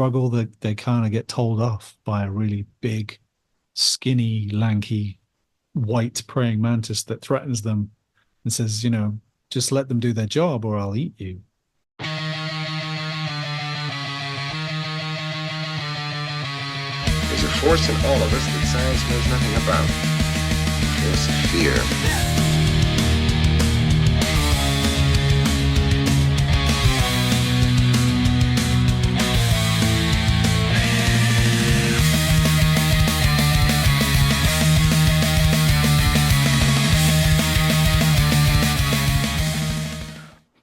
struggle, they kind of get told off by a really big, skinny, lanky, white praying mantis that threatens them and says, just let them do their job or I'll eat you. There's a force in all of us that science knows nothing about. Force of fear.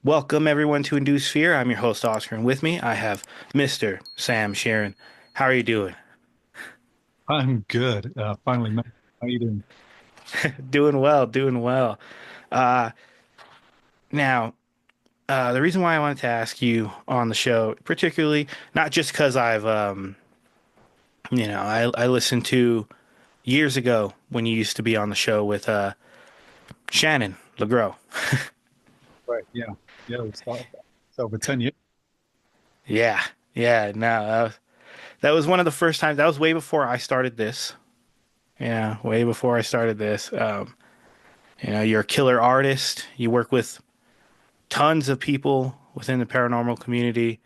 Welcome everyone to Induced Fear. I'm your host Oscar, and with me I have Mister Sam Shearon. How are you doing? I'm good. Finally met. How are you doing? Doing well, doing well. Uh, now, the reason why I wanted to ask you on the show, particularly not just because I listened to years ago when you used to be on the show with Shannon LeGros. Right. Yeah. Yeah. We started that. It's over 10 years. Yeah, yeah. No, that was one of the first times. That was way before I started this. Yeah, way before I started this. You're a killer artist. You work with tons of people within the paranormal community.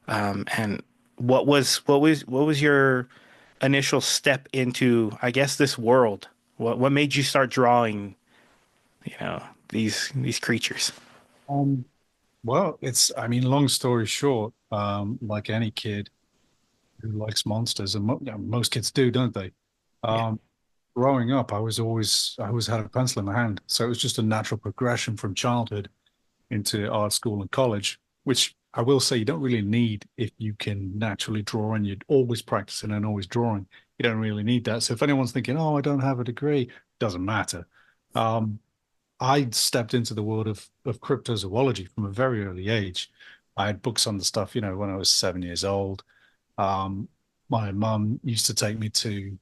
And what was your initial step into, I guess, this world? What made you start drawing, these creatures? Um, well, I mean, long story short, like any kid who likes monsters, and most kids do, don't they? Yeah. Um, Growing up, I always had a pencil in my hand. So it was just a natural progression from childhood into art school and college, which I will say you don't really need if you can naturally draw and you're always practicing and always drawing. You don't really need that. So if anyone's thinking, oh, I don't have a degree, doesn't matter. Um, I stepped into the world of cryptozoology from a very early age. I had books on the stuff, when I was 7 years old. Um, my mum used to take me to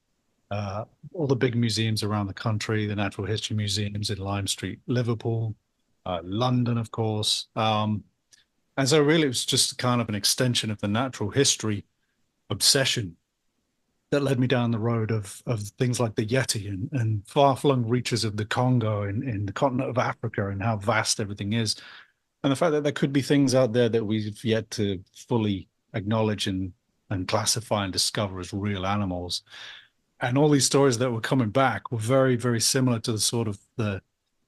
uh, all the big museums around the country, the natural history museums in Lime Street, Liverpool, London, of course. And so really it was just kind of an extension of the natural history obsession that led me down the road of things like the Yeti and far-flung reaches of the Congo in the continent of Africa and how vast everything is. And the fact that there could be things out there that we've yet to fully acknowledge and classify and discover as real animals. And all these stories that were coming back were very, very similar to the sort of the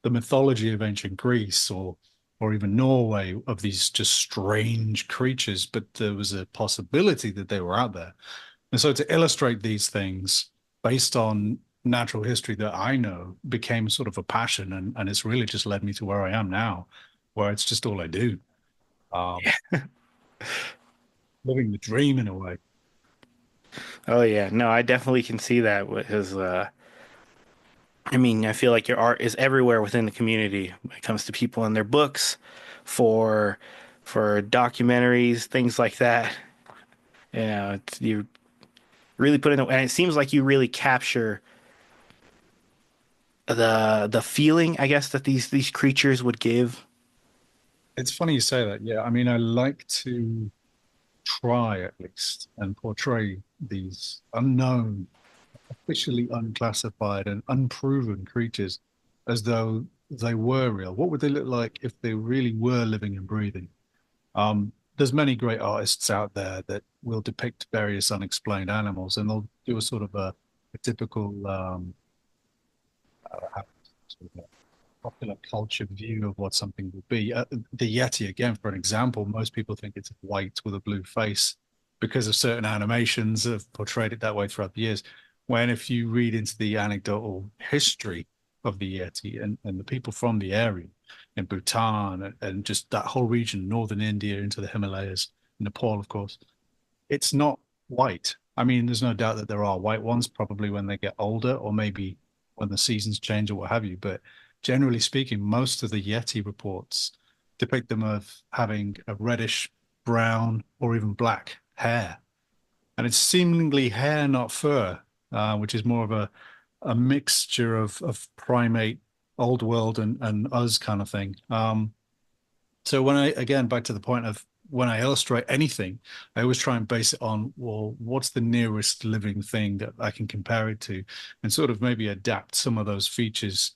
mythology of ancient Greece or even Norway of these just strange creatures, but there was a possibility that they were out there. And so to illustrate these things based on natural history that I know became sort of a passion. And it's really just led me to where I am now, where it's just all I do. Um, Living the dream in a way. Oh yeah, no, I definitely can see that because I mean, I feel like your art is everywhere within the community when it comes to people and their books, for documentaries, things like that. You really put in, and it seems like you really capture the feeling, I guess, that these creatures would give. It's funny you say that. Yeah. I mean, I like to try at least and portray these unknown, officially unclassified and unproven creatures as though they were real. What would they look like if they really were living and breathing? There's many great artists out there that will depict various unexplained animals, and they'll do a sort of a typical sort of a popular culture view of what something would be. The Yeti, again, for an example, most people think it's white with a blue face because of certain animations that have portrayed it that way throughout the years. When if you read into the anecdotal history of the Yeti and the people from the area in Bhutan and just that whole region, northern India into the Himalayas, Nepal, of course, it's not white. I mean, there's no doubt that there are white ones, probably when they get older, or maybe when the seasons change or what have you. But generally speaking, most of the Yeti reports depict them of having a reddish brown or even black hair. And it's seemingly hair, not fur, which is more of a mixture of primate, old world and us kind of thing. So when I, again, back to the point of when I illustrate anything, I always try and base it on, well, what's the nearest living thing that I can compare it to, and sort of maybe adapt some of those features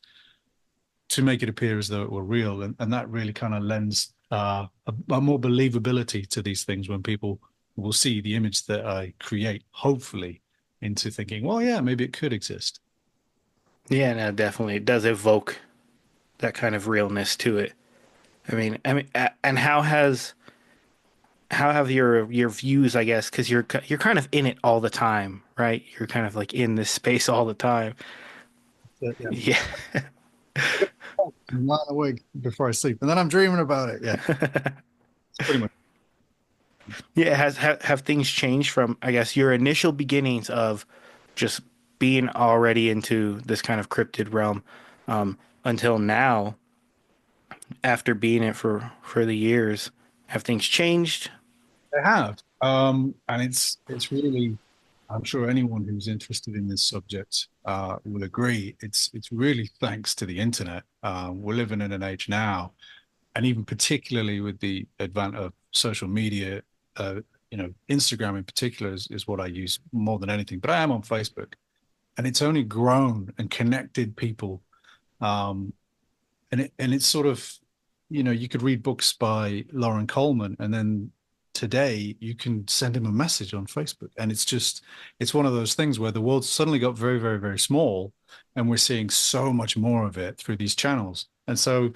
to make it appear as though it were real. And that really kind of lends a more believability to these things when people will see the image that I create, hopefully, into thinking, well, yeah, maybe it could exist. Yeah, no, definitely. It does evoke that kind of realness to it. And how have your views, I guess, because you're kind of in it all the time, right? You're kind of like in this space all the time. But, yeah, Yeah. I'm lying awake before I sleep, and then I'm dreaming about it. Yeah, it's pretty much. Yeah, have things changed from, I guess, your initial beginnings of just being already into this kind of cryptid realm, until now, after being it for the years, have things changed? They have, and it's really. I'm sure anyone who's interested in this subject will agree. It's really thanks to the internet. We're living in an age now, and even particularly with the advent of social media, Instagram in particular is what I use more than anything. But I am on Facebook, and it's only grown and connected people. Um, and it's sort of, you could read books by Lauren Coleman, and then today you can send him a message on Facebook, and it's one of those things where the world suddenly got very, very, very small, and we're seeing so much more of it through these channels. And so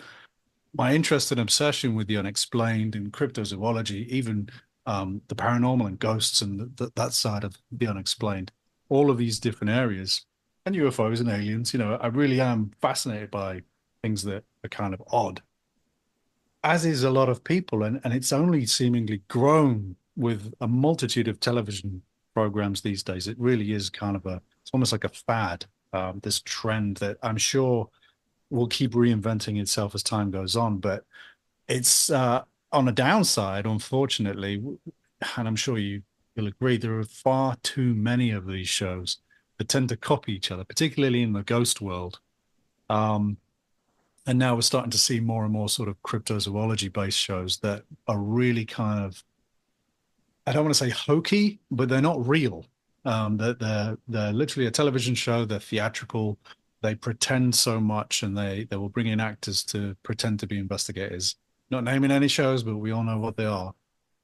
my interest and obsession with the unexplained and cryptozoology, even the paranormal and ghosts and that side of the unexplained, all of these different areas, and UFOs and aliens, I really am fascinated by things that are kind of odd, as is a lot of people. And it's only seemingly grown with a multitude of television programs these days. It really is kind of it's almost like a fad, this trend that I'm sure will keep reinventing itself as time goes on. But it's on a downside, unfortunately, and I'm sure you'll agree, there are far too many of these shows that tend to copy each other, particularly in the ghost world. Um, and now we're starting to see more and more sort of cryptozoology based shows that are really kind of, I don't want to say hokey, but they're not real. They're literally a television show. They're theatrical. They pretend so much, and they will bring in actors to pretend to be investigators. Not naming any shows, but we all know what they are.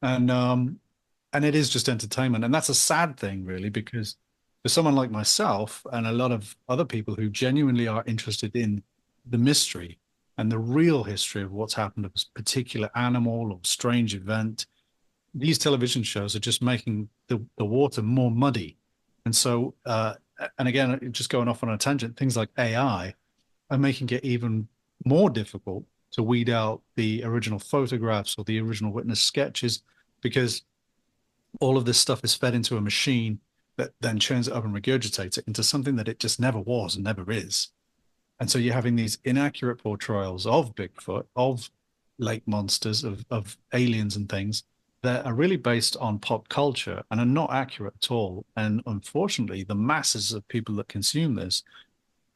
And it is just entertainment, and that's a sad thing, really, because for someone like myself and a lot of other people who genuinely are interested in the mystery and the real history of what's happened to this particular animal or strange event, these television shows are just making the water more muddy. And so, and again, just going off on a tangent, things like AI are making it even more difficult to weed out the original photographs or the original witness sketches, because all of this stuff is fed into a machine that then churns it up and regurgitates it into something that it just never was and never is. And so you're having these inaccurate portrayals of Bigfoot, of lake monsters, of aliens and things that are really based on pop culture and are not accurate at all. And unfortunately, the masses of people that consume this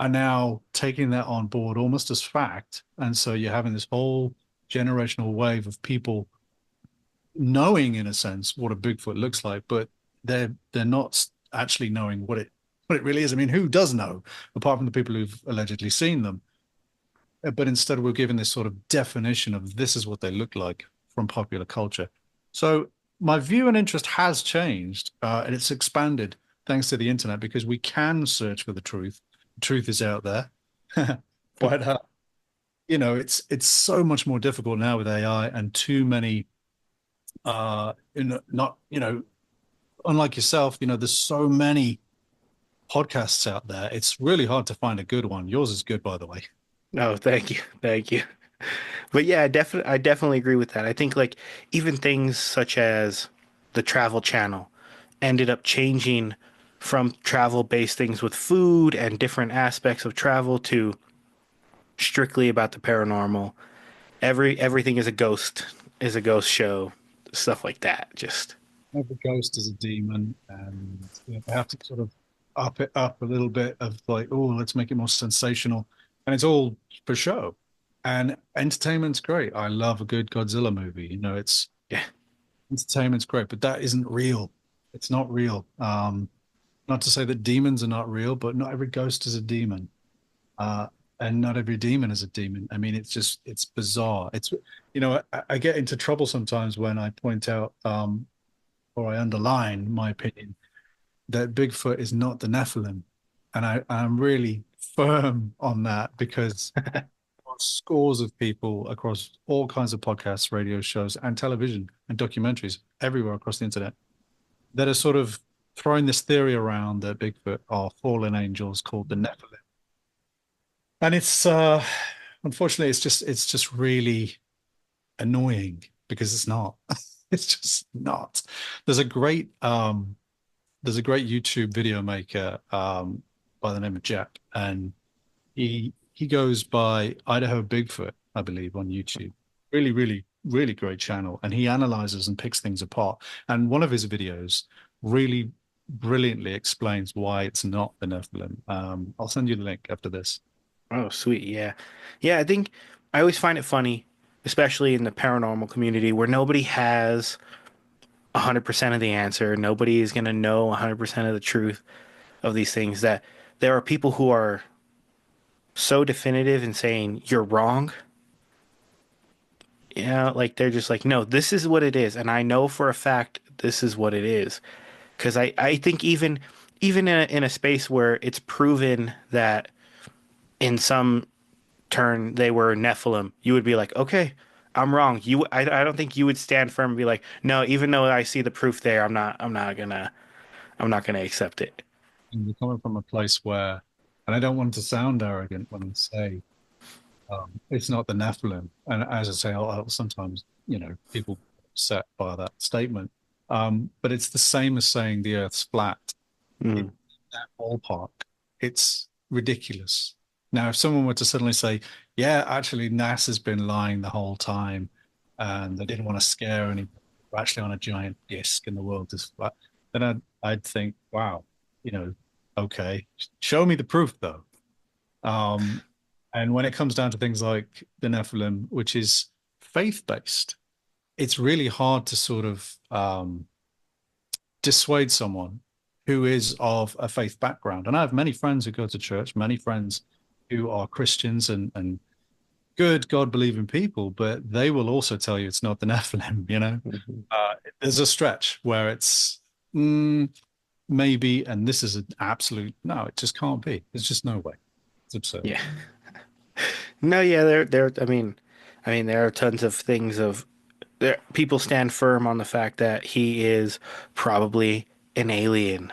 are now taking that on board almost as fact. And so you're having this whole generational wave of people knowing, in a sense, what a Bigfoot looks like, but they're not actually knowing what it really is. I mean, who does know, apart from the people who've allegedly seen them? But instead, we're given this sort of definition of this is what they look like from popular culture. So my view and interest has changed, and it's expanded thanks to the internet, because we can search for the truth. The truth is out there. But it's so much more difficult now with AI and too many not unlike yourself, there's so many podcasts out there. It's really hard to find a good one. Yours is good, by the way. No, thank you, thank you. But yeah, I definitely agree with that. I think like even things such as the Travel Channel ended up changing from travel-based things with food and different aspects of travel to strictly about the paranormal. Everything is a ghost show, stuff like that. Just Every ghost is a demon, and they have to sort of up it up a little bit of like, oh, let's make it more sensational, and it's all for show. And entertainment's great. I love a good Godzilla movie. It's yeah, entertainment's great, but that isn't real. It's not real. Not to say that demons are not real, but not every ghost is a demon. Uh, and not every demon is a demon. I mean, it's bizarre. I get into trouble sometimes when I point out, or I underline my opinion that Bigfoot is not the Nephilim. And I'm really firm on that because scores of people across all kinds of podcasts, radio shows, and television and documentaries everywhere across the internet that are sort of throwing this theory around that Bigfoot are fallen angels called the Nephilim. And it's unfortunately it's just really annoying because it's not. It's just not. There's a great there's a great YouTube video maker by the name of Jack, and he goes by Idaho Bigfoot, I believe, on YouTube. Really, really, really great channel, and he analyzes and picks things apart. And one of his videos really brilliantly explains why it's not the Nephilim. I'll send you the link after this. Oh, sweet. Yeah. Yeah, I think I always find it funny, especially in the paranormal community where nobody has 100% of the answer. Nobody is going to know 100% of the truth of these things, that there are people who are so definitive in saying you're wrong. Like they're just like, no, this is what it is. And I know for a fact this is what it is. Because I think even in a space where it's proven that in some turn they were Nephilim, you would be like, okay, I'm wrong. I don't think you would stand firm and be like, no, even though I see the proof there, I'm not gonna accept it. And you're coming from a place where, and I don't want to sound arrogant when I say it's not the Nephilim. And as I say, I'll sometimes, people get upset by that statement. But it's the same as saying the Earth's flat. In Mm. that ballpark, it's ridiculous. Now, if someone were to suddenly say, yeah, actually, NASA's been lying the whole time and they didn't want to scare anybody, we're actually on a giant disk and the world is flat, then I'd think, wow, you know, okay, show me the proof though. Um, and when it comes down to things like the Nephilim, which is faith-based, it's really hard to sort of dissuade someone who is of a faith background. And I have many friends who go to church, many friends who are Christians and good God believing people, but they will also tell you it's not the Nephilim, you know? Mhm. There's a stretch where it's maybe, and this is an absolute no, it just can't be. There's just no way. It's absurd. Yeah. No, yeah, there. I mean, there are tons of things of there. People stand firm on the fact that he is probably an alien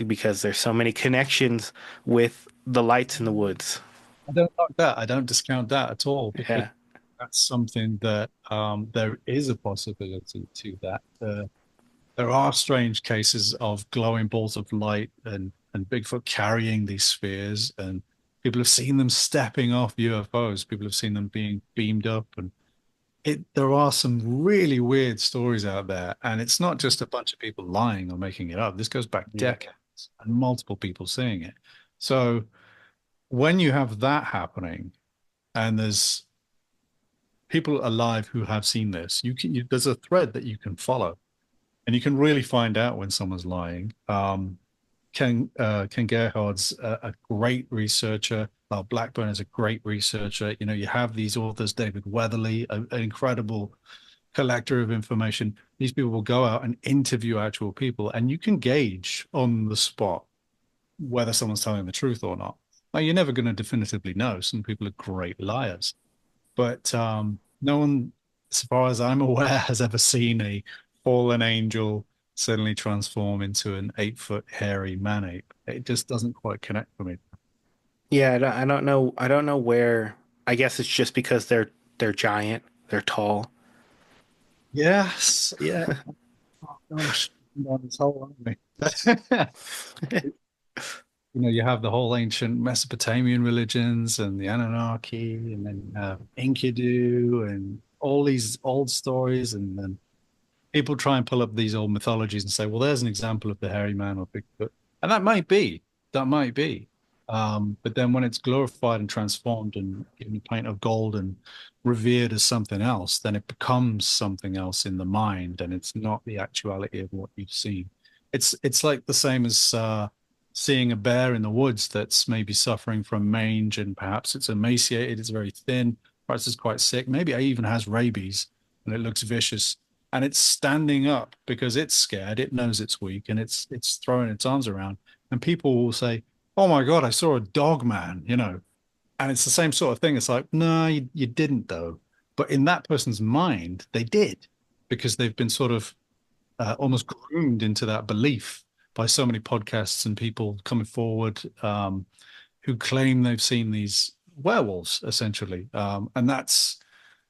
because there's so many connections with the lights in the woods. I don't like that. I don't discount that at all because Yeah. that's something that there is a possibility to that. There are strange cases of glowing balls of light and Bigfoot carrying these spheres, and people have seen them stepping off UFOs. People have seen them being beamed up, and there are some really weird stories out there, and it's not just a bunch of people lying or making it up. This goes back Yeah. decades and multiple people seeing it. So when you have that happening, and there's people alive who have seen this, there's a thread that you can follow, and you can really find out when someone's lying. Ken Gerhard's a great researcher. Blackburn is a great researcher. You know, you have these authors, David Weatherly, an incredible collector of information. These people will go out and interview actual people, and you can gauge on the spot whether someone's telling the truth or not. Now, you're never going to definitively know. Some people are great liars, but no one, as far as I'm aware, has ever seen a fallen angel suddenly transform into an 8 foot hairy man ape. It just doesn't quite connect for me. Yeah, I don't know. I don't know where. I guess it's just because they're giant, they're tall. Yes, yeah. Oh, gosh, on this whole army. You have the whole ancient Mesopotamian religions and the Anunnaki, and then Enkidu, and all these old stories, and then people try and pull up these old mythologies and say, well, there's an example of the hairy man or Bigfoot. And that might be. But then when it's glorified and transformed and given a paint of gold and revered as something else, then it becomes something else in the mind, and it's not the actuality of what you've seen. It's like the same as seeing a bear in the woods that's maybe suffering from mange, and perhaps it's emaciated, it's very thin, perhaps it's quite sick, maybe it even has rabies, and it looks vicious. And it's standing up because it's scared, it knows it's weak, and it's throwing its arms around. And people will say, oh my God, I saw a dog man, and it's the same sort of thing. It's like, no, you didn't though. But in that person's mind, they did because they've been sort of almost groomed into that belief by so many podcasts and people coming forward who claim they've seen these werewolves essentially. And that's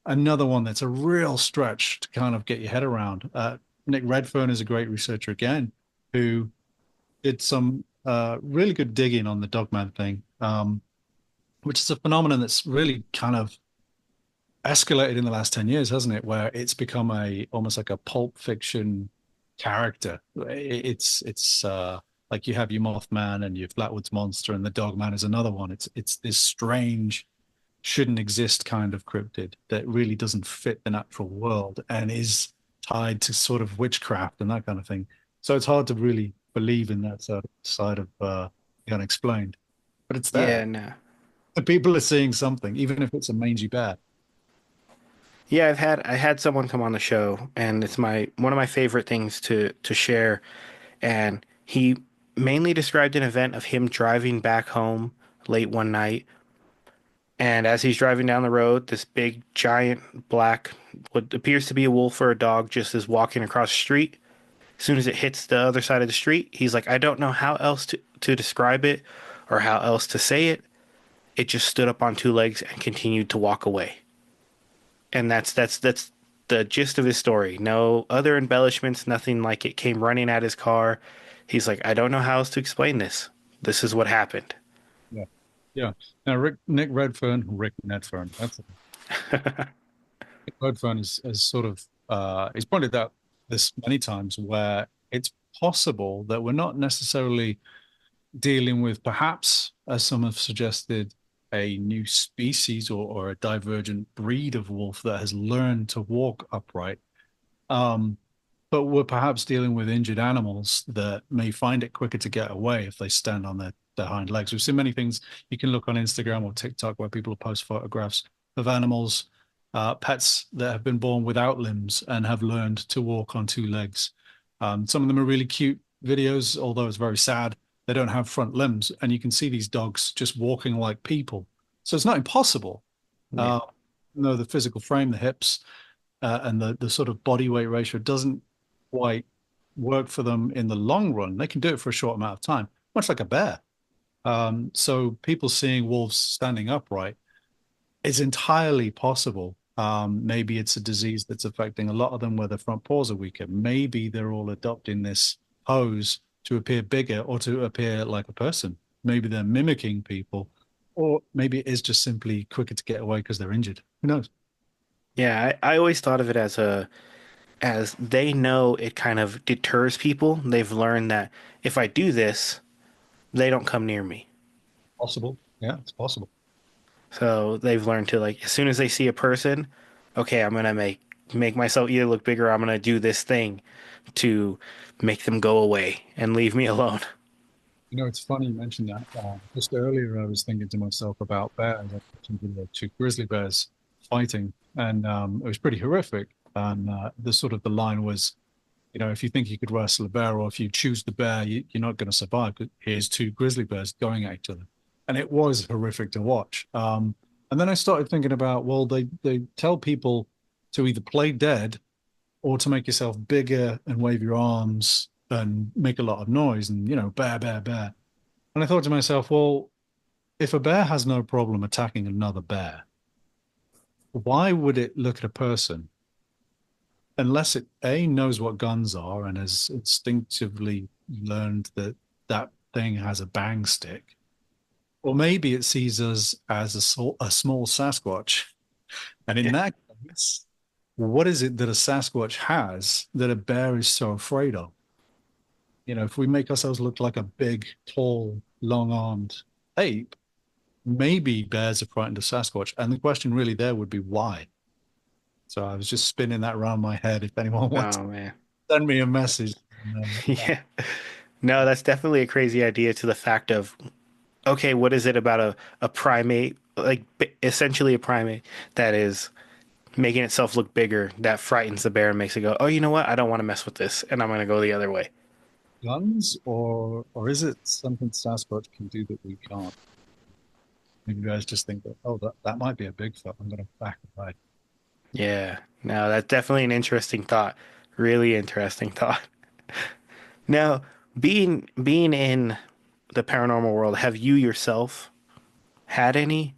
another one that's a real stretch to kind of get your head around. Nick Redfern is a great researcher again, who did some really good digging on the Dogman thing, which is a phenomenon that's really kind of escalated in the last 10 years, hasn't it? Where it's become almost like a pulp fiction character. It's like you have your Mothman and your Flatwoods Monster, and the Dogman is another one. It's this strange, shouldn't exist kind of cryptid that really doesn't fit the natural world and is tied to sort of witchcraft and that kind of thing. So it's hard to really believe in that side of the unexplained, but it's Yeah, there. no. The people are seeing something, even if it's a mangy bear. Yeah, I had someone come on the show, and it's my one of my favorite things to share. And he mainly described an event of him driving back home late one night, and as he's driving down the road, this big giant black what appears to be a wolf or a dog just is walking across the street. As soon as it hits the other side of the street, he's like, I don't know how else to describe it or how else to say it. It just stood up on two legs and continued to walk away. And that's the gist of his story. No other embellishments, nothing like it came running at his car. He's like, I don't know how else to explain this. This is what happened. Yeah, yeah. Now, Rick Nedfern, that's Nick Redfern is sort of he's pointed out this many times where it's possible that we're not necessarily dealing with perhaps, as some have suggested, a new species or a divergent breed of wolf that has learned to walk upright. Um, but we're perhaps dealing with injured animals that may find it quicker to get away if they stand on their hind legs. We've seen many things. You can look on Instagram or TikTok where people post photographs of animals, pets that have been born without limbs and have learned to walk on two legs. Some of them are really cute videos, although it's very sad. They don't have front limbs, and you can see these dogs just walking like people. So it's not impossible. Yeah. Uh, no, the physical frame, the hips, and the sort of body weight ratio doesn't quite work for them in the long run. They can do it for a short amount of time, much like a bear. So people seeing wolves standing upright is entirely possible. Maybe it's a disease that's affecting a lot of them where their front paws are weaker. Maybe they're all adopting this pose to appear bigger or to appear like a person. Maybe they're mimicking people, or maybe it is just simply quicker to get away because they're injured. Who knows? Yeah, I always thought of it as they know it kind of deters people. They've learned that if I do this, they don't come near me. Possible. Yeah, it's possible. So they've learned to like as soon as they see a person, okay, I'm gonna make myself either look bigger or I'm gonna do this thing to make them go away and leave me alone. It's funny you mentioned that. Just earlier, I was thinking to myself about bears. I mentioned two grizzly bears fighting, and it was pretty horrific. And the line was, if you think you could wrestle a bear, or if you choose the bear, you're not going to survive. 'Cause here's two grizzly bears going at each other, and it was horrific to watch. And then I started thinking about, well, they tell people to either play dead or to make yourself bigger and wave your arms and make a lot of noise and, bear, bear, bear. And I thought to myself, well, if a bear has no problem attacking another bear, why would it look at a person unless it A, knows what guns are and has instinctively learned that that thing has a bang stick, or maybe it sees us as a small Sasquatch. And in Yeah. that case, what is it that a Sasquatch has that a bear is so afraid of? If we make ourselves look like a big, tall, long-armed ape, maybe bears are frightened of Sasquatch. And the question really there would be why. So I was just spinning that around my head. If anyone wants to Oh man. send me a message, Yeah. No, that's definitely a crazy idea to the fact of, okay, what is it about a primate, like essentially a primate that is making itself look bigger that frightens the bear and makes it go, oh, you know what? I don't want to mess with this and I'm going to go the other way. guns, or is it something Sasquatch can do that we can't? Maybe you guys just think that, oh, that might be a Bigfoot. I'm going to back away. Yeah. No, that's definitely an interesting thought. Really interesting thought. Now, being in the paranormal world, have you yourself had any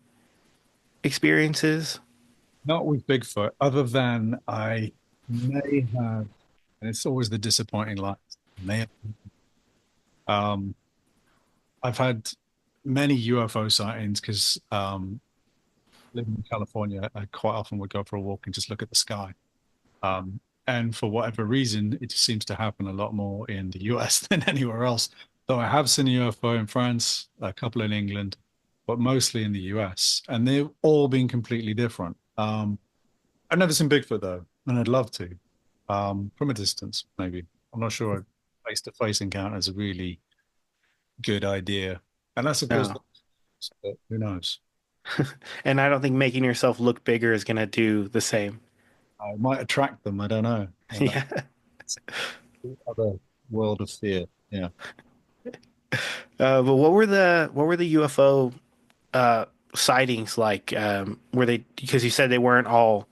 experiences? Not with Bigfoot, other than I may have, and it's always the disappointing lines. May have, um, I've had many UFO sightings because living in California, I quite often would go for a walk and just look at the sky. Um, and for whatever reason, it just seems to happen a lot more in the US than anywhere else. Though I have seen a UFO in France, a couple in England, but mostly in the US, and they've all been completely different. I've never seen Bigfoot though, and I'd love to, from a distance, maybe. I'm not sure a face-to-face encounter is a really good idea, unless of course, No. but who knows? And I don't think making yourself look bigger is going to do the same. I might attract them. I don't know. Yeah. It's other world of fear. Yeah. But what were the UFO uh, sightings like? Were they, because you said they weren't all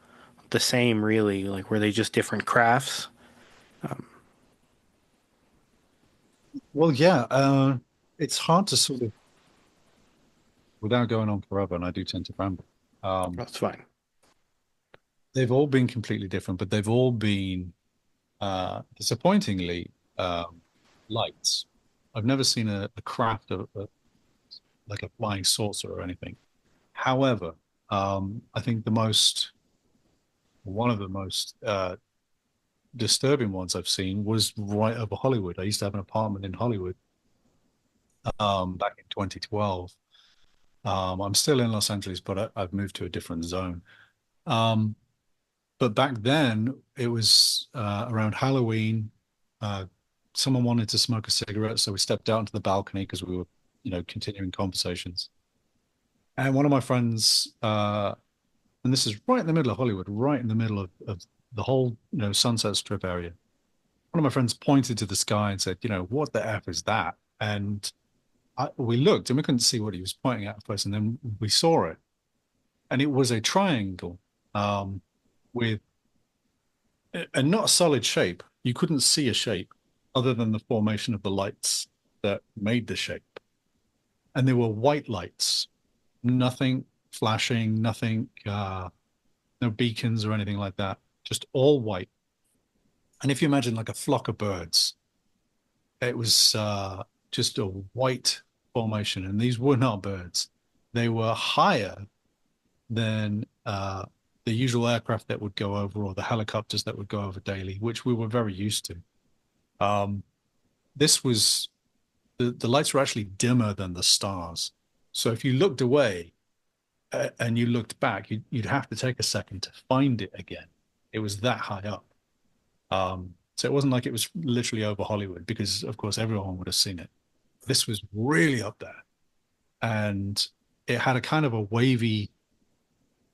the same, really? Like, were they just different crafts? Well, yeah. It's hard to sort of, without going on forever, and I do tend to ramble. That's fine. They've all been completely different, but they've all been disappointingly lights. I've never seen a craft like a flying saucer or anything. However, I think one of the most disturbing ones I've seen was right over Hollywood. I used to have an apartment in Hollywood back in 2012. I'm still in Los Angeles, but I've moved to a different zone. Um, but back then, it was around Halloween. Uh, Someone wanted to smoke a cigarette, so we stepped out onto the balcony because we were, continuing conversations. And one of my friends, and this is right in the middle of Hollywood, right in the middle of the whole, Sunset Strip area. One of my friends pointed to the sky and said, what the F is that? And we looked and we couldn't see what he was pointing at first, and then we saw it. And it was a triangle with a not a solid shape. You couldn't see a shape other than the formation of the lights that made the shape. And they were white lights, nothing flashing, nothing, no beacons or anything like that, just all white. And if you imagine like a flock of birds, it was just a white formation. And these were not birds. They were higher than the usual aircraft that would go over or the helicopters that would go over daily, which we were very used to. Um, this was the lights were actually dimmer than the stars. So if you looked away and you looked back, you'd have to take a second to find it again. It was that high up. So it wasn't like it was literally over Hollywood because, of course, everyone would have seen it. This was really up there. And it had a kind of a wavy,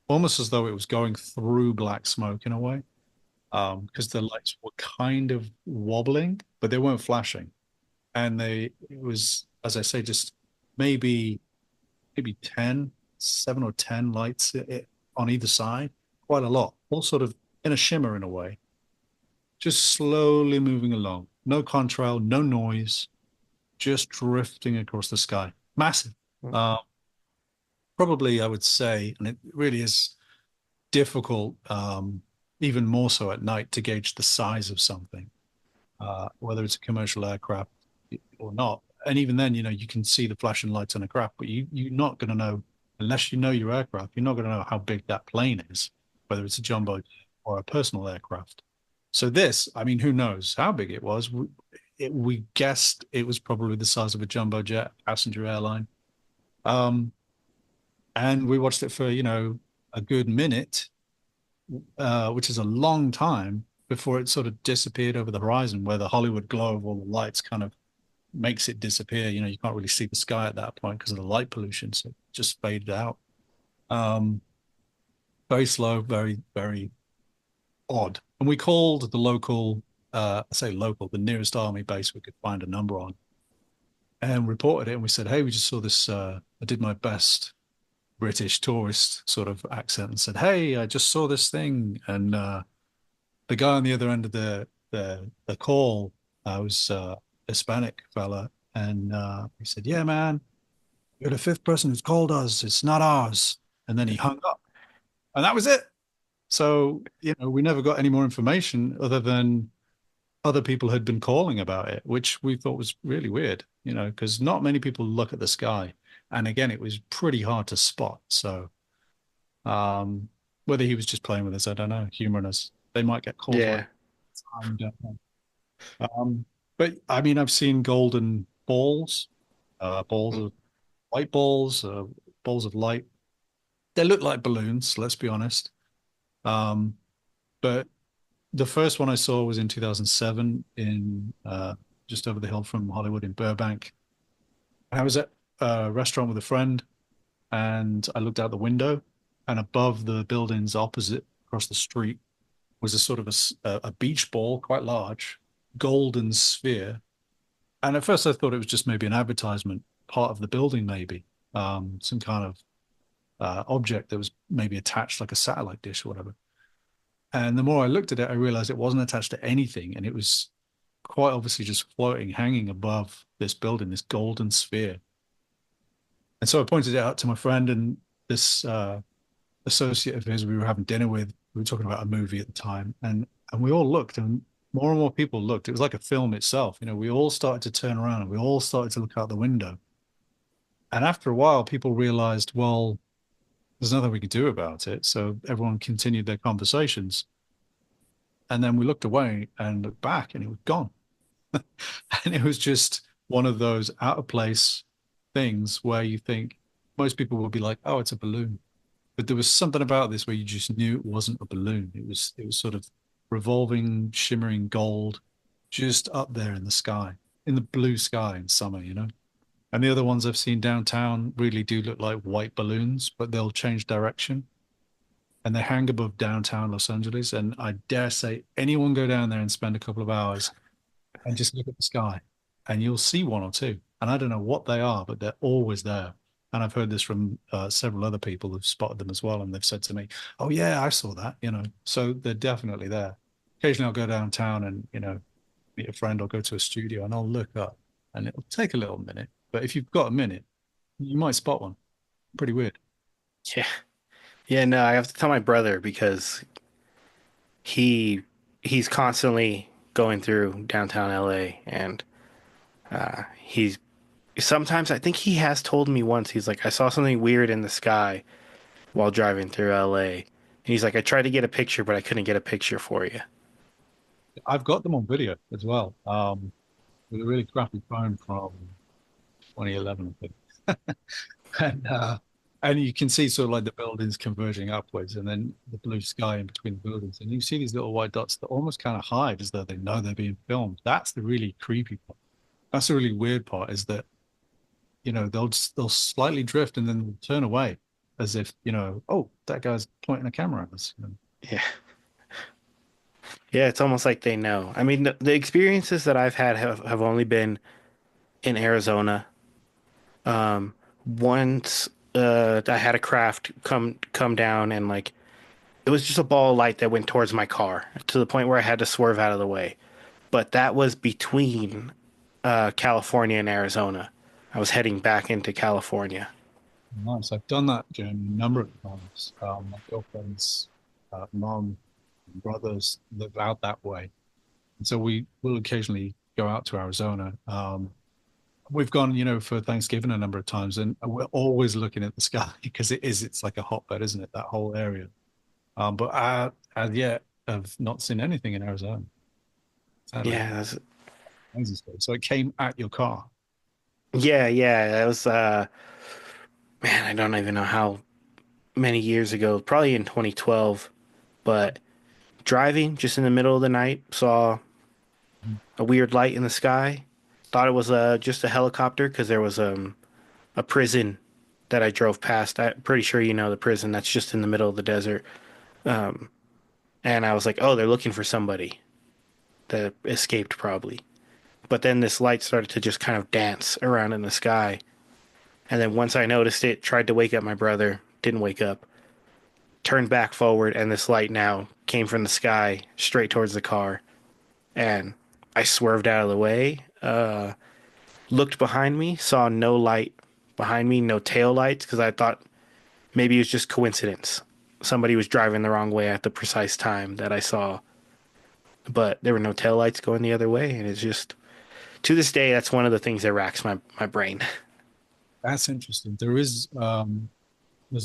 almost as though it was going through black smoke in a way, because the lights were kind of wobbling, but they weren't flashing. And it was, as I say, just maybe 10, 7 or 10 lights on either side, quite a lot, all sort of in a shimmer in a way, just slowly moving along. No contrail, no noise, just drifting across the sky. Massive. Uh, Probably, I would say, and it really is difficult, even more so at night, to gauge the size of something, whether it's a commercial aircraft or not. And even then, you can see the flashing lights on a craft, but you're not going to know, unless you know your aircraft, you're not going to know how big that plane is, whether it's a jumbo or a personal aircraft. So this, I mean, who knows how big it was? We guessed it was probably the size of a jumbo jet, passenger airline. Um, and we watched it for, a good minute, which is a long time before it sort of disappeared over the horizon, where the Hollywood glow of all the lights kind of makes it disappear. You can't really see the sky at that point because of the light pollution, so it just faded out. Um, Very slow, very, very odd. And we called the local, I say local, the nearest army base we could find a number on, and reported it. And we said, hey, we just saw this. I did my best British tourist sort of accent and said, hey, I just saw this thing. And the guy on the other end of the call was Hispanic fella. And he said, yeah, man, you're the fifth person who's called us. It's not ours. And then he hung up. And that was it. So, we never got any more information other than other people had been calling about it, which we thought was really weird, because not many people look at the sky. And again, it was pretty hard to spot. So, um, whether he was just playing with us, I don't know, humoring us. They might get calls like Yeah. that. I don't know. But I mean, I've seen golden balls, balls of white balls, balls of light. They look like balloons, let's be honest. Um, but the first one I saw was in 2007 in just over the hill from Hollywood in Burbank. I was at a restaurant with a friend and I looked out the window, and above the buildings opposite across the street was a sort of a beach ball, quite large, golden sphere. And at first I thought it was just maybe an advertisement part of the building, maybe some kind of object that was maybe attached like a satellite dish or whatever. And the more I looked at it, I realized it wasn't attached to anything. And it was quite obviously just floating, hanging above this building, this golden sphere. And so I pointed it out to my friend and this associate of his we were having dinner with. We were talking about a movie at the time. And we all looked, and more people looked. It was like a film itself. We all started to turn around and we all started to look out the window. And after a while, people realized, well, there's nothing we could do about it. So everyone continued their conversations. And then we looked away and looked back and it was gone. And it was just one of those out of place things where you think most people would be like, oh, it's a balloon. But there was something about this where you just knew it wasn't a balloon. It was sort of revolving, shimmering gold just up there in the sky, in the blue sky in summer. And the other ones I've seen downtown really do look like white balloons, but they'll change direction and they hang above downtown Los Angeles. And I dare say anyone go down there and spend a couple of hours and just look at the sky and you'll see one or two. And I don't know what they are, but they're always there. And I've heard this from several other people who've spotted them as well. And they've said to me, oh, yeah, I saw that. So they're definitely there. Occasionally I'll go downtown and, meet a friend or go to a studio and I'll look up and it'll take a little minute. But if you've got a minute, you might spot one. Pretty weird. Yeah. Yeah, no, I have to tell my brother because he he's constantly going through downtown LA and he's sometimes I think he has told me once he's like I saw something weird in the sky while driving through LA. And he's like I tried to get a picture but I couldn't get a picture for you. I've got them on video as well. With a really crappy phone from 2011, I think. And you can see sort of like the buildings converging upwards and then the blue sky in between the buildings. And you see these little white dots that almost kind of hide as though they know they're being filmed. That's the really creepy part. That's the really weird part is that, they'll slightly drift and then turn away as if, oh, that guy's pointing a camera at us. Yeah. Yeah, it's almost like they know. I mean, the experiences that I've had have only been in Arizona. Once I had a craft come down and like it was just a ball of light that went towards my car to the point where I had to swerve out of the way. But that was between California and Arizona. I was heading back into California. Nice. I've done that journey a number of times. My girlfriend's mom and brothers live out that way. And so we will occasionally go out to Arizona. We've gone, for Thanksgiving a number of times, and we're always looking at the sky because it's like a hotbed, isn't it? That whole area. But I, as yet, have not seen anything in Arizona. Sadly, Yeah, that's, amazing story. So it came at your car. yeah, yeah. It was. man, I don't even know how many years ago, probably in 2012, but driving just in the middle of the night, saw a weird light in the sky. Thought it was just a helicopter because there was a prison that I drove past. I'm pretty sure you know the prison that's just in the middle of the desert. And I was like, oh, they're looking for somebody that escaped probably. But then this light started to just kind of dance around in the sky. And then once I noticed it, tried to wake up my brother, didn't wake up, turned back forward, and this light now came from the sky straight towards the car. And I swerved out of the way, looked behind me, saw no light behind me, no tail lights, because I thought maybe it was just coincidence. Somebody was driving the wrong way at the precise time that I saw, but there were no tail lights going the other way. And it's just, to this day, that's one of the things that racks my brain. That's interesting. There's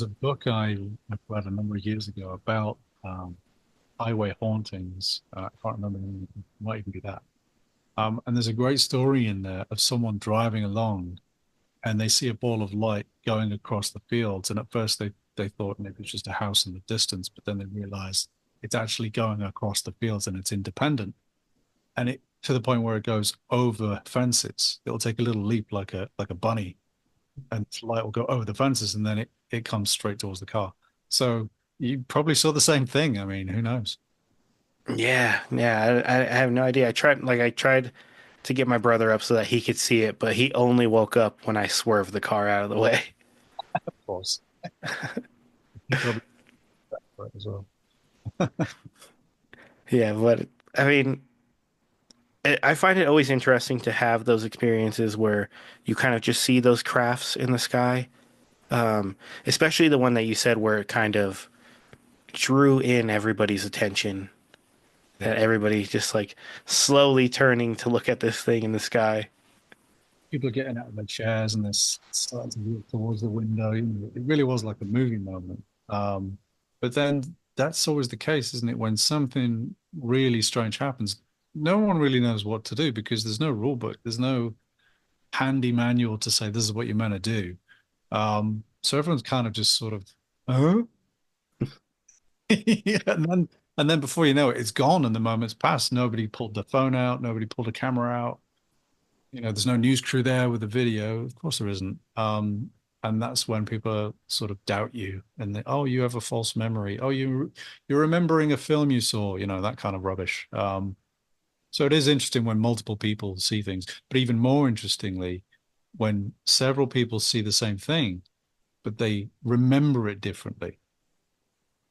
a book I read a number of years ago about highway hauntings. I can't remember the name. It might even be that. And there's a great story in there of someone driving along and they see a ball of light going across the fields. And at first they thought maybe it's just a house in the distance, but then they realized it's actually going across the fields and it's independent. And it to the point where it goes over fences. It'll take a little leap like a bunny, and the light will go over the fences and then it comes straight towards the car. So you probably saw the same thing. I mean, who knows? Yeah, yeah, I have no idea. I tried to get my brother up so that he could see it, but he only woke up when I swerved the car out of the way. Of course. You probably right as well. Yeah, but I mean, I find it always interesting to have those experiences where you kind of just see those crafts in the sky. Um, Especially the one that you said where it kind of drew in everybody's attention, Yeah. that everybody just like slowly turning to look at this thing in the sky. People are getting out of their chairs and they're starting to walk towards the window. It really was like a movie moment. But then that's always the case, isn't it? When something really strange happens, no one really knows what to do because there's no rule book. There's no handy manual to say this is what you're meant to do. So everyone's kind of just sort of, huh? Yeah, and then before you know it, it's gone and the moment's passed. Nobody pulled the phone out, nobody pulled a camera out. There's no news crew there with the video. Of course there isn't. And that's when people sort of doubt you and oh, you have a false memory. Oh, you're remembering a film you saw, that kind of rubbish. So it is interesting when multiple people see things, but even more interestingly, when several people see the same thing, but they remember it differently.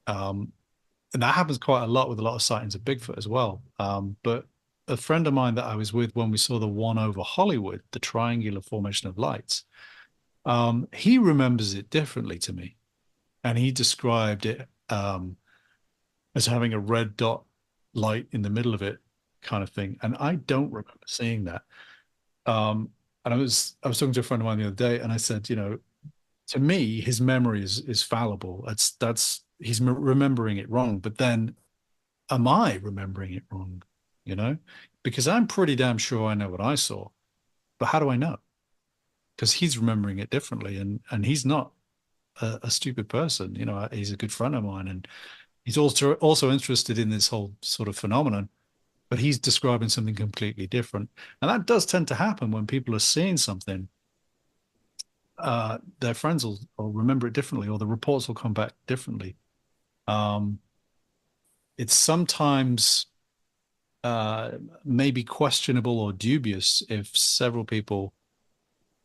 Um, and that happens quite a lot with a lot of sightings of Bigfoot as well. But a friend of mine that I was with when we saw the one over Hollywood, the triangular formation of lights, he remembers it differently to me. And he described it as having a red dot light in the middle of it kind of thing. And I don't remember seeing that. And I was talking to a friend of mine the other day, and I said, to me, his memory is fallible. That's he's remembering it wrong. But then, am I remembering it wrong? You know, because I'm pretty damn sure I know what I saw, but how do I know? Because he's remembering it differently, and he's not a stupid person. He's a good friend of mine, and he's also interested in this whole sort of phenomenon. But he's describing something completely different, and that does tend to happen when people are seeing something. Their friends will remember it differently, or the reports will come back differently. Um, it's sometimes maybe questionable or dubious if several people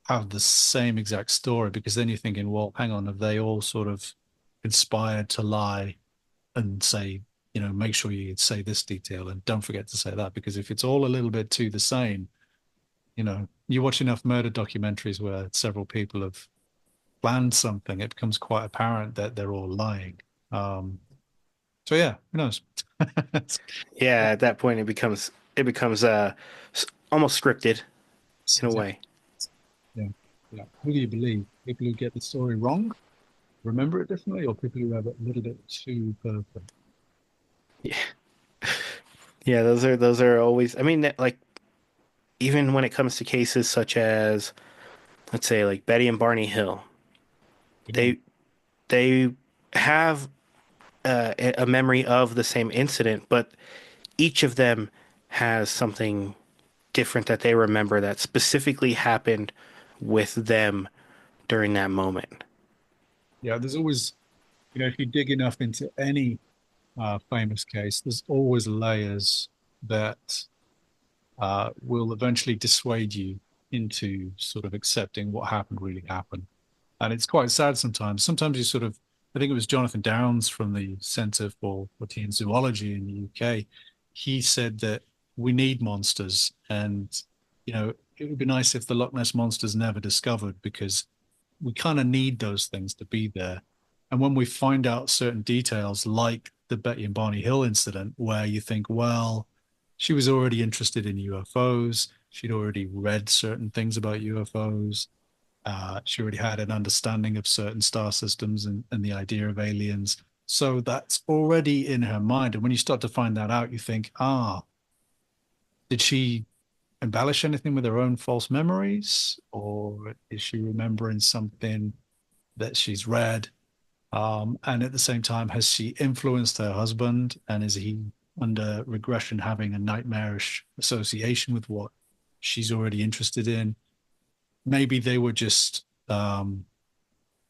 have the same exact story, because then you're thinking, well, hang on, have they all sort of conspired to lie and say, make sure you say this detail and don't forget to say that? Because if it's all a little bit too the same, you watch enough murder documentaries where several people have planned something, it becomes quite apparent that they're all lying. So yeah, who knows? Yeah, at that point it becomes almost scripted in a way. Yeah, yeah. Who do you believe? People who get the story wrong, remember it differently, or people who have it a little bit too perfect? Yeah, yeah, those are always. I mean, like even when it comes to cases such as, let's say, like Betty and Barney Hill, Yeah. they they have a memory of the same incident, but each of them has something different that they remember that specifically happened with them during that moment. Yeah, there's always, if you dig enough into any famous case, there's always layers that will eventually dissuade you into sort of accepting what happened really happened. And it's quite sad sometimes. Sometimes you sort of, I think it was Jonathan Downes from the Centre for Protein Zoology in the UK. He said that we need monsters, and it would be nice if the Loch Ness monster's never discovered, because we kind of need those things to be there. And when we find out certain details, like the Betty and Barney Hill incident, where you think, well, she was already interested in UFOs, she'd already read certain things about UFOs, she already had an understanding of certain star systems and the idea of aliens. So that's already in her mind. And when you start to find that out, you think, did she embellish anything with her own false memories? Or is she remembering something that she's read? And at the same time, has she influenced her husband? And is he under regression having a nightmarish association with what she's already interested in? Maybe they were just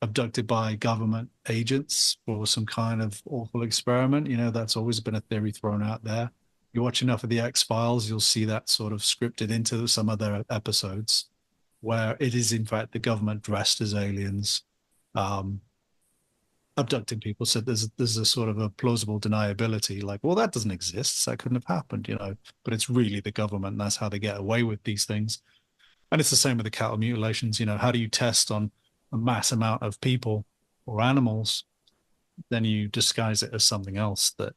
abducted by government agents for some kind of awful experiment. That's always been a theory thrown out there. You watch enough of the X-Files, you'll see that sort of scripted into some other episodes where it is, in fact, the government dressed as aliens, um, abducting people. So there's a sort of a plausible deniability, like, well, that doesn't exist. So that couldn't have happened. But it's really the government, and that's how they get away with these things. And it's the same with the cattle mutilations. How do you test on a mass amount of people or animals? Then you disguise it as something else that,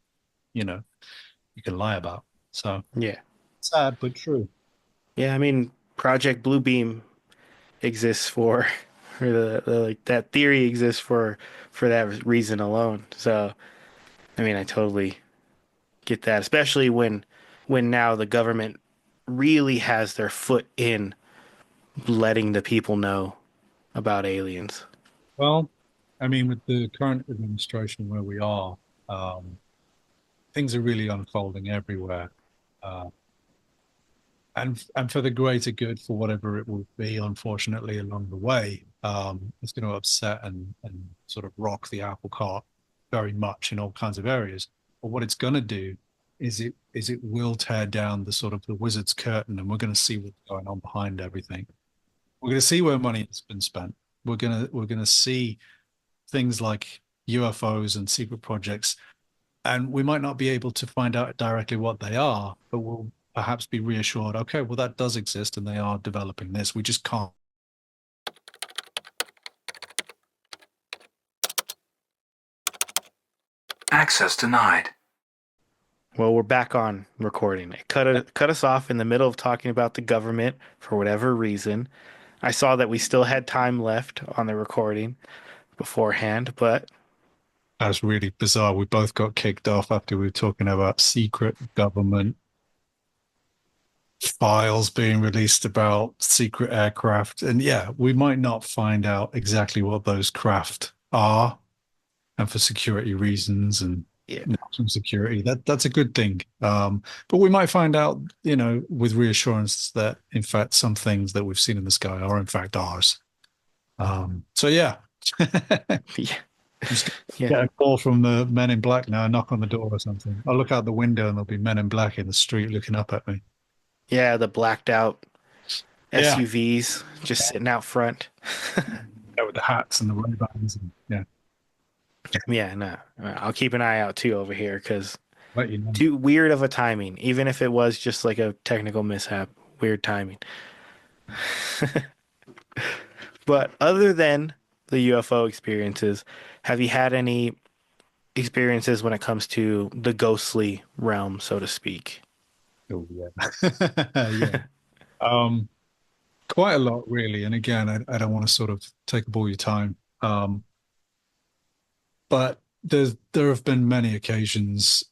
you know, you can lie about. So Yeah. sad, but true. Yeah, I mean, Project Bluebeam exists for like that theory exists for that reason alone. So, I mean, I totally get that, especially when now the government really has their foot in letting the people know about aliens. Well, I mean, with the current administration where we are, um, things are really unfolding everywhere. Uh, and for the greater good, for whatever it will be, unfortunately, along the way, it's going to upset and sort of rock the apple cart very much in all kinds of areas. But what it's going to do is it will tear down the sort of the wizard's curtain, and we're going to see what's going on behind everything. We're going to see where money has been spent. We're going to see things like UFOs and secret projects, and we might not be able to find out directly what they are, but we'll perhaps be reassured, okay, well, that does exist and they are developing this. We just can't. Access denied. Well, we're back on recording. It cut us off in the middle of talking about the government for whatever reason. I saw that we still had time left on the recording beforehand, but That's really bizarre. We both got kicked off after we were talking about secret government files being released about secret aircraft. And yeah, we might not find out exactly what those craft are, and for security reasons and yeah, national security, that's a good thing. But we might find out, with reassurance that in fact some things that we've seen in the sky are in fact ours. So yeah. yeah, Just yeah, get a call from the men in black now, knock on the door or something. I'll look out the window and there'll be men in black in the street looking up at me. yeah. The blacked out Yeah. SUVs just sitting out front. Yeah, with the hats and the Ray-Bans and yeah, Yeah, no, I'll keep an eye out too over here because let you know. too weird of a timing. Even if it was just like a technical mishap, weird timing. But other than the UFO experiences, have you had any experiences when it comes to the ghostly realm, so to speak? Oh yeah. Yeah. Um, Quite a lot really. And again, I don't want to sort of take up all your time. But there have been many occasions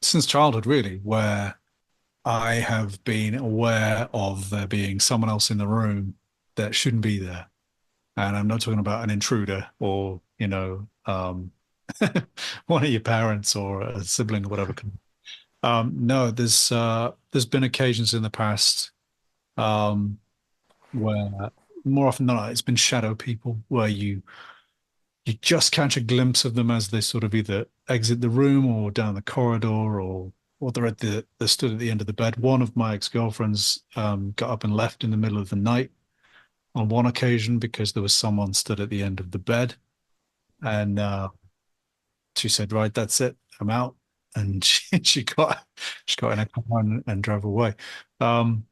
since childhood really where I have been aware of there being someone else in the room that shouldn't be there. And I'm not talking about an intruder or, one of your parents or a sibling or whatever. No, there's been occasions in the past um, where more often than not, it's been shadow people where you just catch a glimpse of them as they sort of either exit the room or down the corridor or they're stood at the end of the bed. One of my ex-girlfriends got up and left in the middle of the night on one occasion because there was someone stood at the end of the bed, and she said, "Right, that's it, I'm out." And she got in a car and drove away. Um,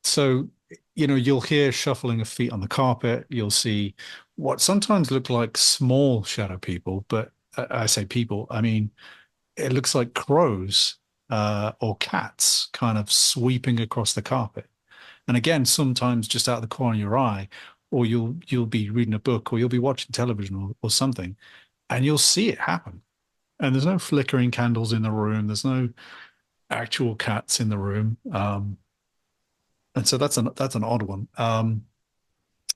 so you'll hear shuffling of feet on the carpet. You'll see what sometimes look like small shadow people, but I say people, I mean it looks like crows or cats kind of sweeping across the carpet. And again, sometimes just out of the corner of your eye, or you'll be reading a book or you'll be watching television or something, and you'll see it happen. And there's no flickering candles in the room. There's no actual cats in the room. And so that's an odd one.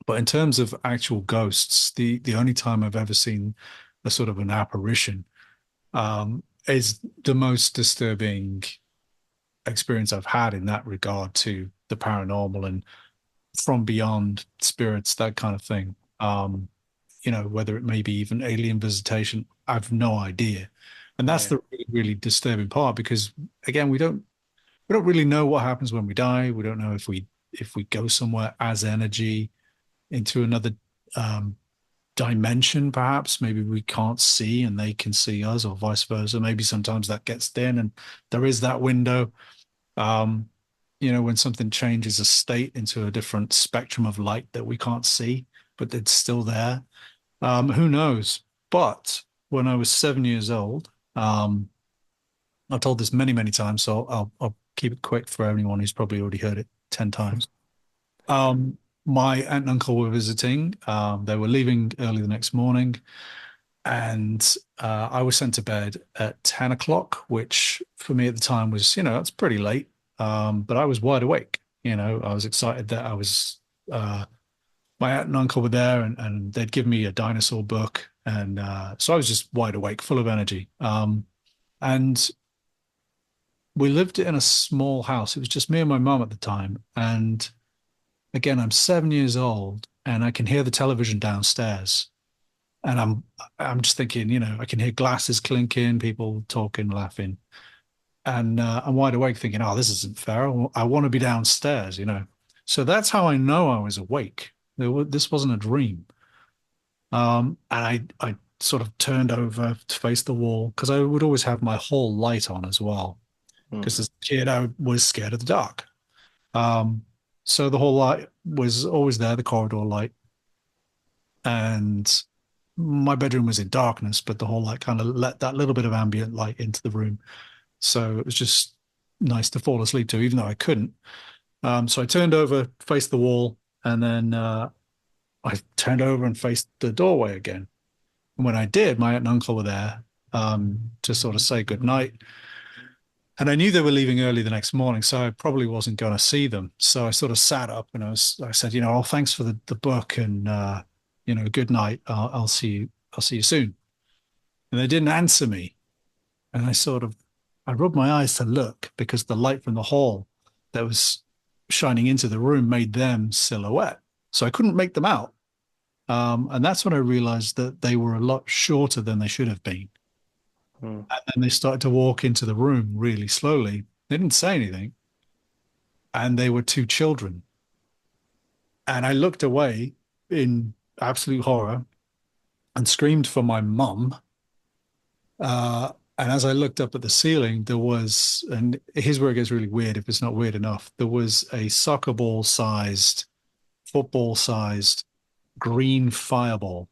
But in terms of actual ghosts, the only time I've ever seen a sort of an apparition is the most disturbing experience I've had in that regard to the paranormal and from beyond spirits, that kind of thing. Whether it may be even alien visitation, I've no idea. And that's Yeah. the really, really disturbing part because again, we don't really know what happens when we die. We don't know if we go somewhere as energy into another dimension, perhaps. Maybe we can't see and they can see us, or vice versa. Maybe sometimes that gets thin and there is that window. When something changes a state into a different spectrum of light that we can't see, but it's still there. Who knows? But when I was 7 years old, I've told this many, many times, so I'll keep it quick for anyone who's probably already heard it 10 times. My aunt and uncle were visiting. They were leaving early the next morning, and I was sent to bed at 10 o'clock, which for me at the time was, that's pretty late. But I was wide awake. I was excited that my aunt and uncle were there, and they'd give me a dinosaur book. And so I was just wide awake, full of energy. And we lived in a small house. It was just me and my mum at the time. And again, I'm 7 years old and I can hear the television downstairs. And I'm just thinking, I can hear glasses clinking, people talking, laughing. And I'm wide awake thinking, oh, this isn't fair. I want to be downstairs. So that's how I know I was awake. This wasn't a dream. And I sort of turned over to face the wall because I would always have my hall light on as well. Because as a kid, I was scared of the dark. So the whole light was always there, the corridor light. And my bedroom was in darkness, but the whole light kind of let that little bit of ambient light into the room. So it was just nice to fall asleep to, even though I couldn't. So I turned over, faced the wall, and then I turned over and faced the doorway again. And when I did, my aunt and uncle were there to sort of say goodnight. And I knew they were leaving early the next morning, so I probably wasn't going to see them. So I sort of sat up and I said, oh, thanks for the book and good night. I'll see you soon. And they didn't answer me. And I rubbed my eyes to look because the light from the hall that was shining into the room made them silhouette. So I couldn't make them out. And that's when I realized that they were a lot shorter than they should have been. And then they started to walk into the room really slowly. They didn't say anything. And they were two children. And I looked away in absolute horror and screamed for my mum. And as I looked up at the ceiling, and here's where it gets really weird if it's not weird enough, there was a soccer ball sized, football sized green fireball,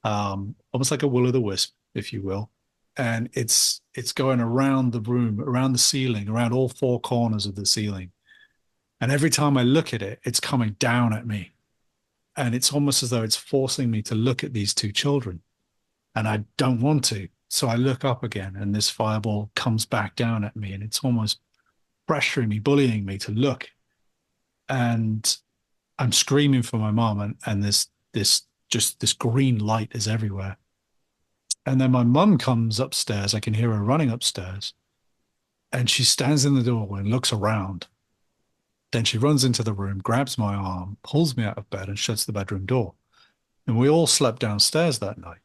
almost like a will-o'-the-wisp, if you will. And it's going around the room, around the ceiling, around all four corners of the ceiling. And every time I look at it, it's coming down at me. And it's almost as though it's forcing me to look at these two children. And I don't want to. So I look up again and this fireball comes back down at me and it's almost pressuring me, bullying me to look. And I'm screaming for my mom and this this green light is everywhere. And then my mum comes upstairs. I can hear her running upstairs, and she stands in the doorway and looks around. Then she runs into the room, grabs my arm, pulls me out of bed, and shuts the bedroom door. And we all slept downstairs that night.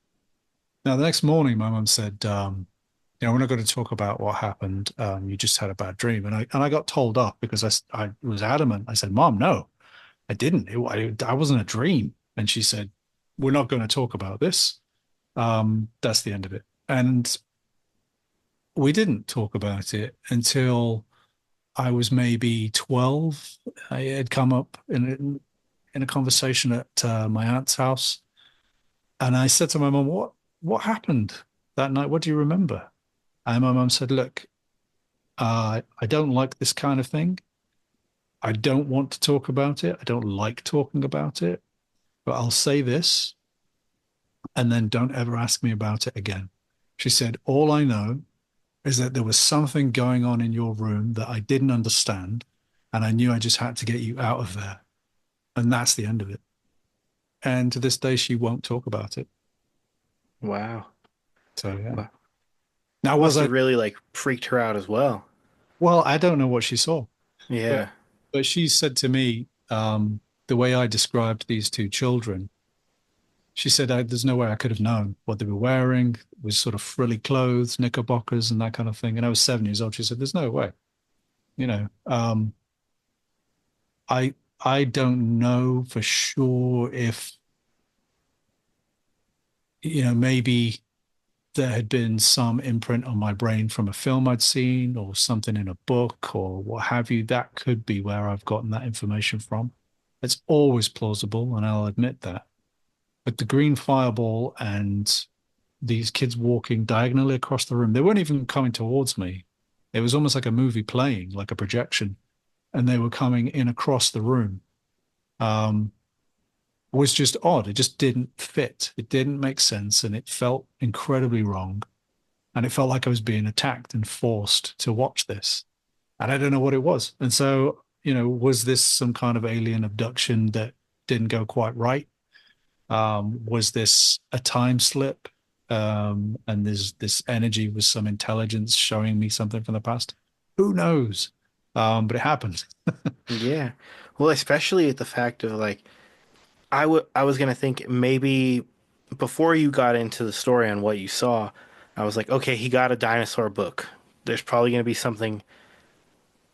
Now, the next morning, my mum said, we're not going to talk about what happened. You just had a bad dream. And I got told off because I was adamant. I said, Mom, no, I didn't. I wasn't a dream. And she said, we're not going to talk about this. That's the end of it. And we didn't talk about it until I was maybe 12. I had come up in a conversation at my aunt's house. And I said to my mum, what happened that night? What do you remember? And my mum said, look, I don't like this kind of thing. I don't want to talk about it. I don't like talking about it, but I'll say this and then don't ever ask me about it again. She said, all I know is that there was something going on in your room that I didn't understand, and I knew I just had to get you out of there. And that's the end of it. And to this day, she won't talk about it. Wow. So, yeah. Wow. Now, Must have really like freaked her out as well. Well, I don't know what she saw, but, Yeah. but she said to me, the way I described these two children, she said, there's no way I could have known what they were wearing. It was sort of frilly clothes, knickerbockers, and that kind of thing. And I was 7 years old. She said, there's no way. You know, I don't know for sure if, maybe there had been some imprint on my brain from a film I'd seen or something in a book or what have you. That could be where I've gotten that information from. It's always plausible, and I'll admit that. But the green fireball and these kids walking diagonally across the room, they weren't even coming towards me. It was almost like a movie playing, like a projection, and they were coming in across the room. Um, was just odd. It just didn't fit. It didn't make sense, and it felt incredibly wrong. And it felt like I was being attacked and forced to watch this. And I don't know what it was. And so, was this some kind of alien abduction that didn't go quite right? Was this a time slip? And there's this energy with some intelligence showing me something from the past? Who knows? But it happened. Yeah. Well, especially at the fact of like I was gonna think maybe before you got into the story on what you saw, I was like, okay, he got a dinosaur book. There's probably gonna be something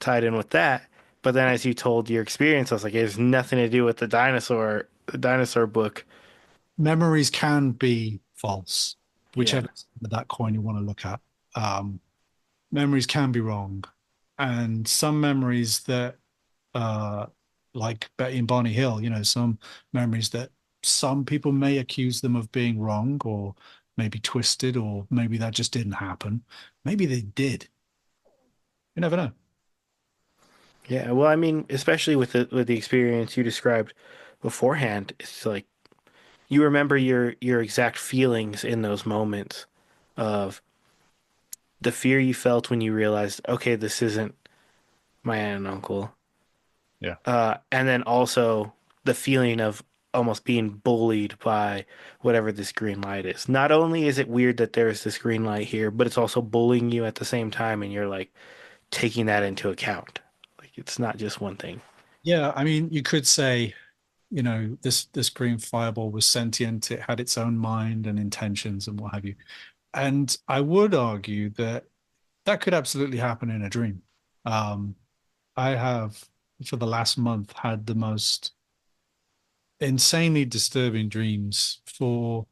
tied in with that. But then as you told your experience, I was like, it has nothing to do with the dinosaur book. Memories can be false, Yeah. whichever side of that coin you want to look at. Um, Memories can be wrong, and some memories that, uh, like Betty and Barney Hill, some memories that some people may accuse them of being wrong or maybe twisted, or maybe that just didn't happen. Maybe they did. You never know. Yeah. Well, I mean, especially with the experience you described beforehand, it's like you remember your exact feelings in those moments of the fear you felt when you realized, okay, this isn't my aunt and uncle. Yeah. And then also the feeling of almost being bullied by whatever this green light is. Not only is it weird that there's this green light here, but it's also bullying you at the same time, and you're like taking that into account. Like it's not just one thing. Yeah, I mean, you could say, this green fireball was sentient. It had its own mind and intentions and what have you. And I would argue that that could absolutely happen in a dream. Um, I have, for the last month, had the most insanely disturbing dreams for,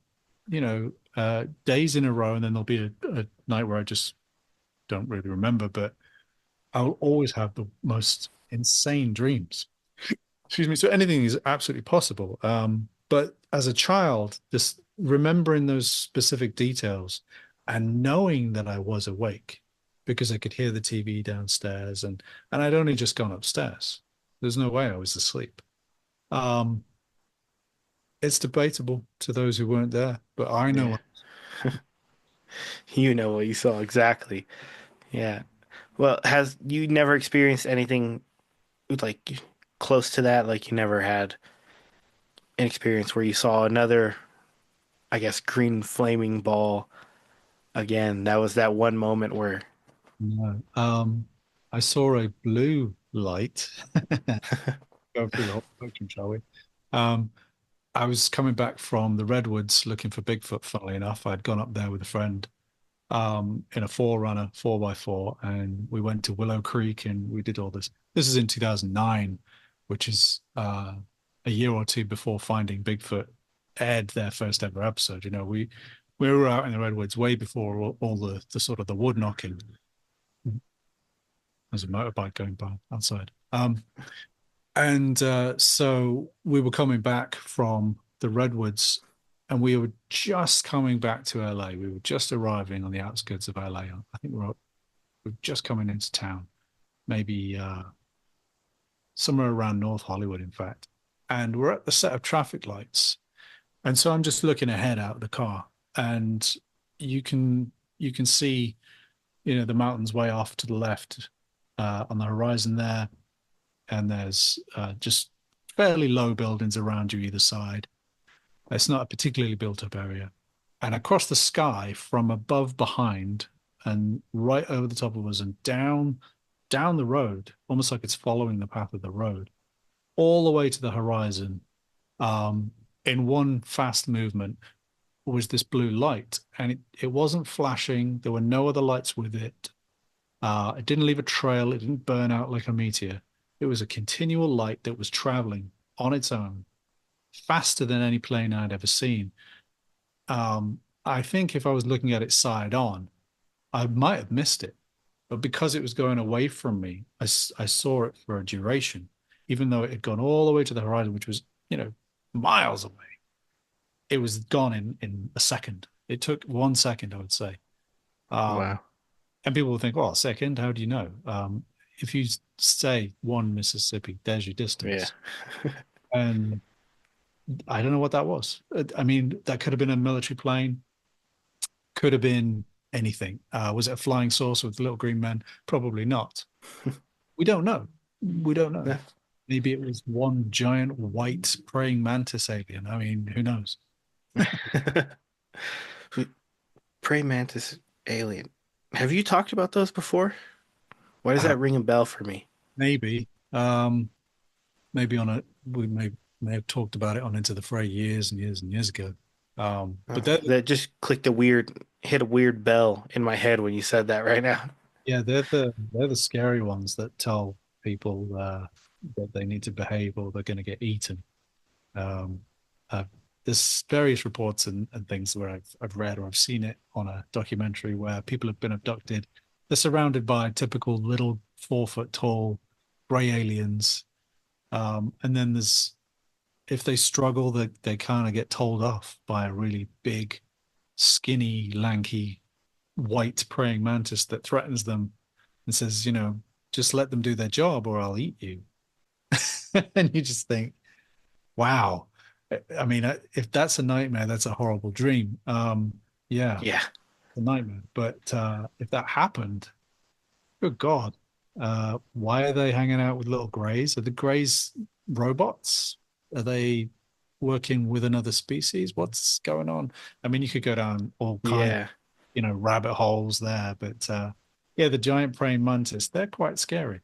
days in a row, and then there'll be a night where I just don't really remember, but I'll always have the most insane dreams. Excuse me. So anything is absolutely possible. But as a child, just remembering those specific details and knowing that I was awake because I could hear the TV downstairs, and I'd only just gone upstairs. There's no way I was asleep. Um, it's debatable to those who weren't there, but I Yeah. know. You know what you saw exactly. Yeah. Well, has you never experienced anything like close to that? Like you never had an experience where you saw another, I guess, green flaming ball again? That was that one moment where, No. I saw a blue light. Go through the whole spectrum, shall we? Um, I was coming back from the redwoods looking for Bigfoot, funnily enough. I'd gone up there with a friend in a forerunner, 4x4, and we went to Willow Creek and we did all this. This is in 2009, which is a year or two before Finding Bigfoot aired their first ever episode. We were out in the redwoods way before all the sort of the wood knocking. There's a motorbike going by outside. And so we were coming back from the redwoods, and we were just coming back to LA. We were just arriving on the outskirts of LA. I think we're just coming into town, maybe somewhere around North Hollywood, in fact. And we're at the set of traffic lights. And so I'm just looking ahead out of the car, and you can see, the mountains way off to the left on the horizon there, and there's just fairly low buildings around you either side. It's not a particularly built-up area. And across the sky, from above, behind, and right over the top of us, and down the road, almost like it's following the path of the road, all the way to the horizon, in one fast movement, was this blue light, and it wasn't flashing. There were no other lights with it. It didn't leave a trail. It didn't burn out like a meteor. It was a continual light that was traveling on its own, faster than any plane I'd ever seen. I think if I was looking at it side on, I might have missed it. But because it was going away from me, I saw it for a duration, even though it had gone all the way to the horizon, which was, miles away. It was gone in a second. It took 1 second, I would say. wow. And people will think, well, a second, how do you know? If you say one Mississippi, there's your distance. Yeah. And I don't know what that was. I mean, that could have been a military plane, could have been anything. Was it a flying saucer with little green men? Probably not. We don't know. We don't know. Yeah. Maybe it was one giant white praying mantis alien. I mean, who knows? Praying mantis alien. Have you talked about those before? Why does Uh, that ring a bell for me? maybe. Maybe we may have talked about it on Into the Fray years and years and years ago. But That just hit a weird bell in my head when you said that right now. yeah, they're the scary ones that tell people that they need to behave or they're going to get eaten. Um, uh, there's various reports and things where I've read or I've seen it on a documentary where people have been abducted. They're surrounded by typical little 4 foot tall gray aliens. And then if they struggle, they kind of get told off by a really big, skinny, lanky, white praying mantis that threatens them and says, just let them do their job or I'll eat you. And you just think, wow. I mean, if that's a nightmare, that's a horrible dream. Yeah, Yeah. a nightmare. But if that happened, good God, why are they hanging out with little greys? Are the greys robots? Are they working with another species? What's going on? I mean, you could go down all kinds Yeah. of, rabbit holes there, but yeah, the giant praying mantis, they're quite scary.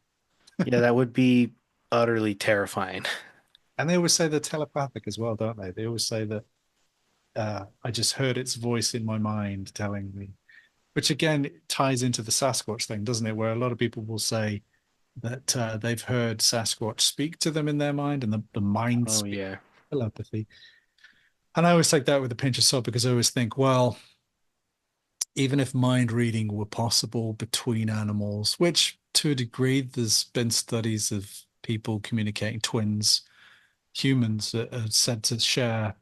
Yeah, that would be utterly terrifying. And they always say they're telepathic as well, don't they? They always say that I just heard its voice in my mind telling me, which again ties into the Sasquatch thing, doesn't it? Where a lot of people will say that they've heard Sasquatch speak to them in their mind, and the mind Oh speak yeah. telepathy. And I always take that with a pinch of salt because I always think, well, even if mind reading were possible between animals, which to a degree, there's been studies of people communicating twins, humans that are said to share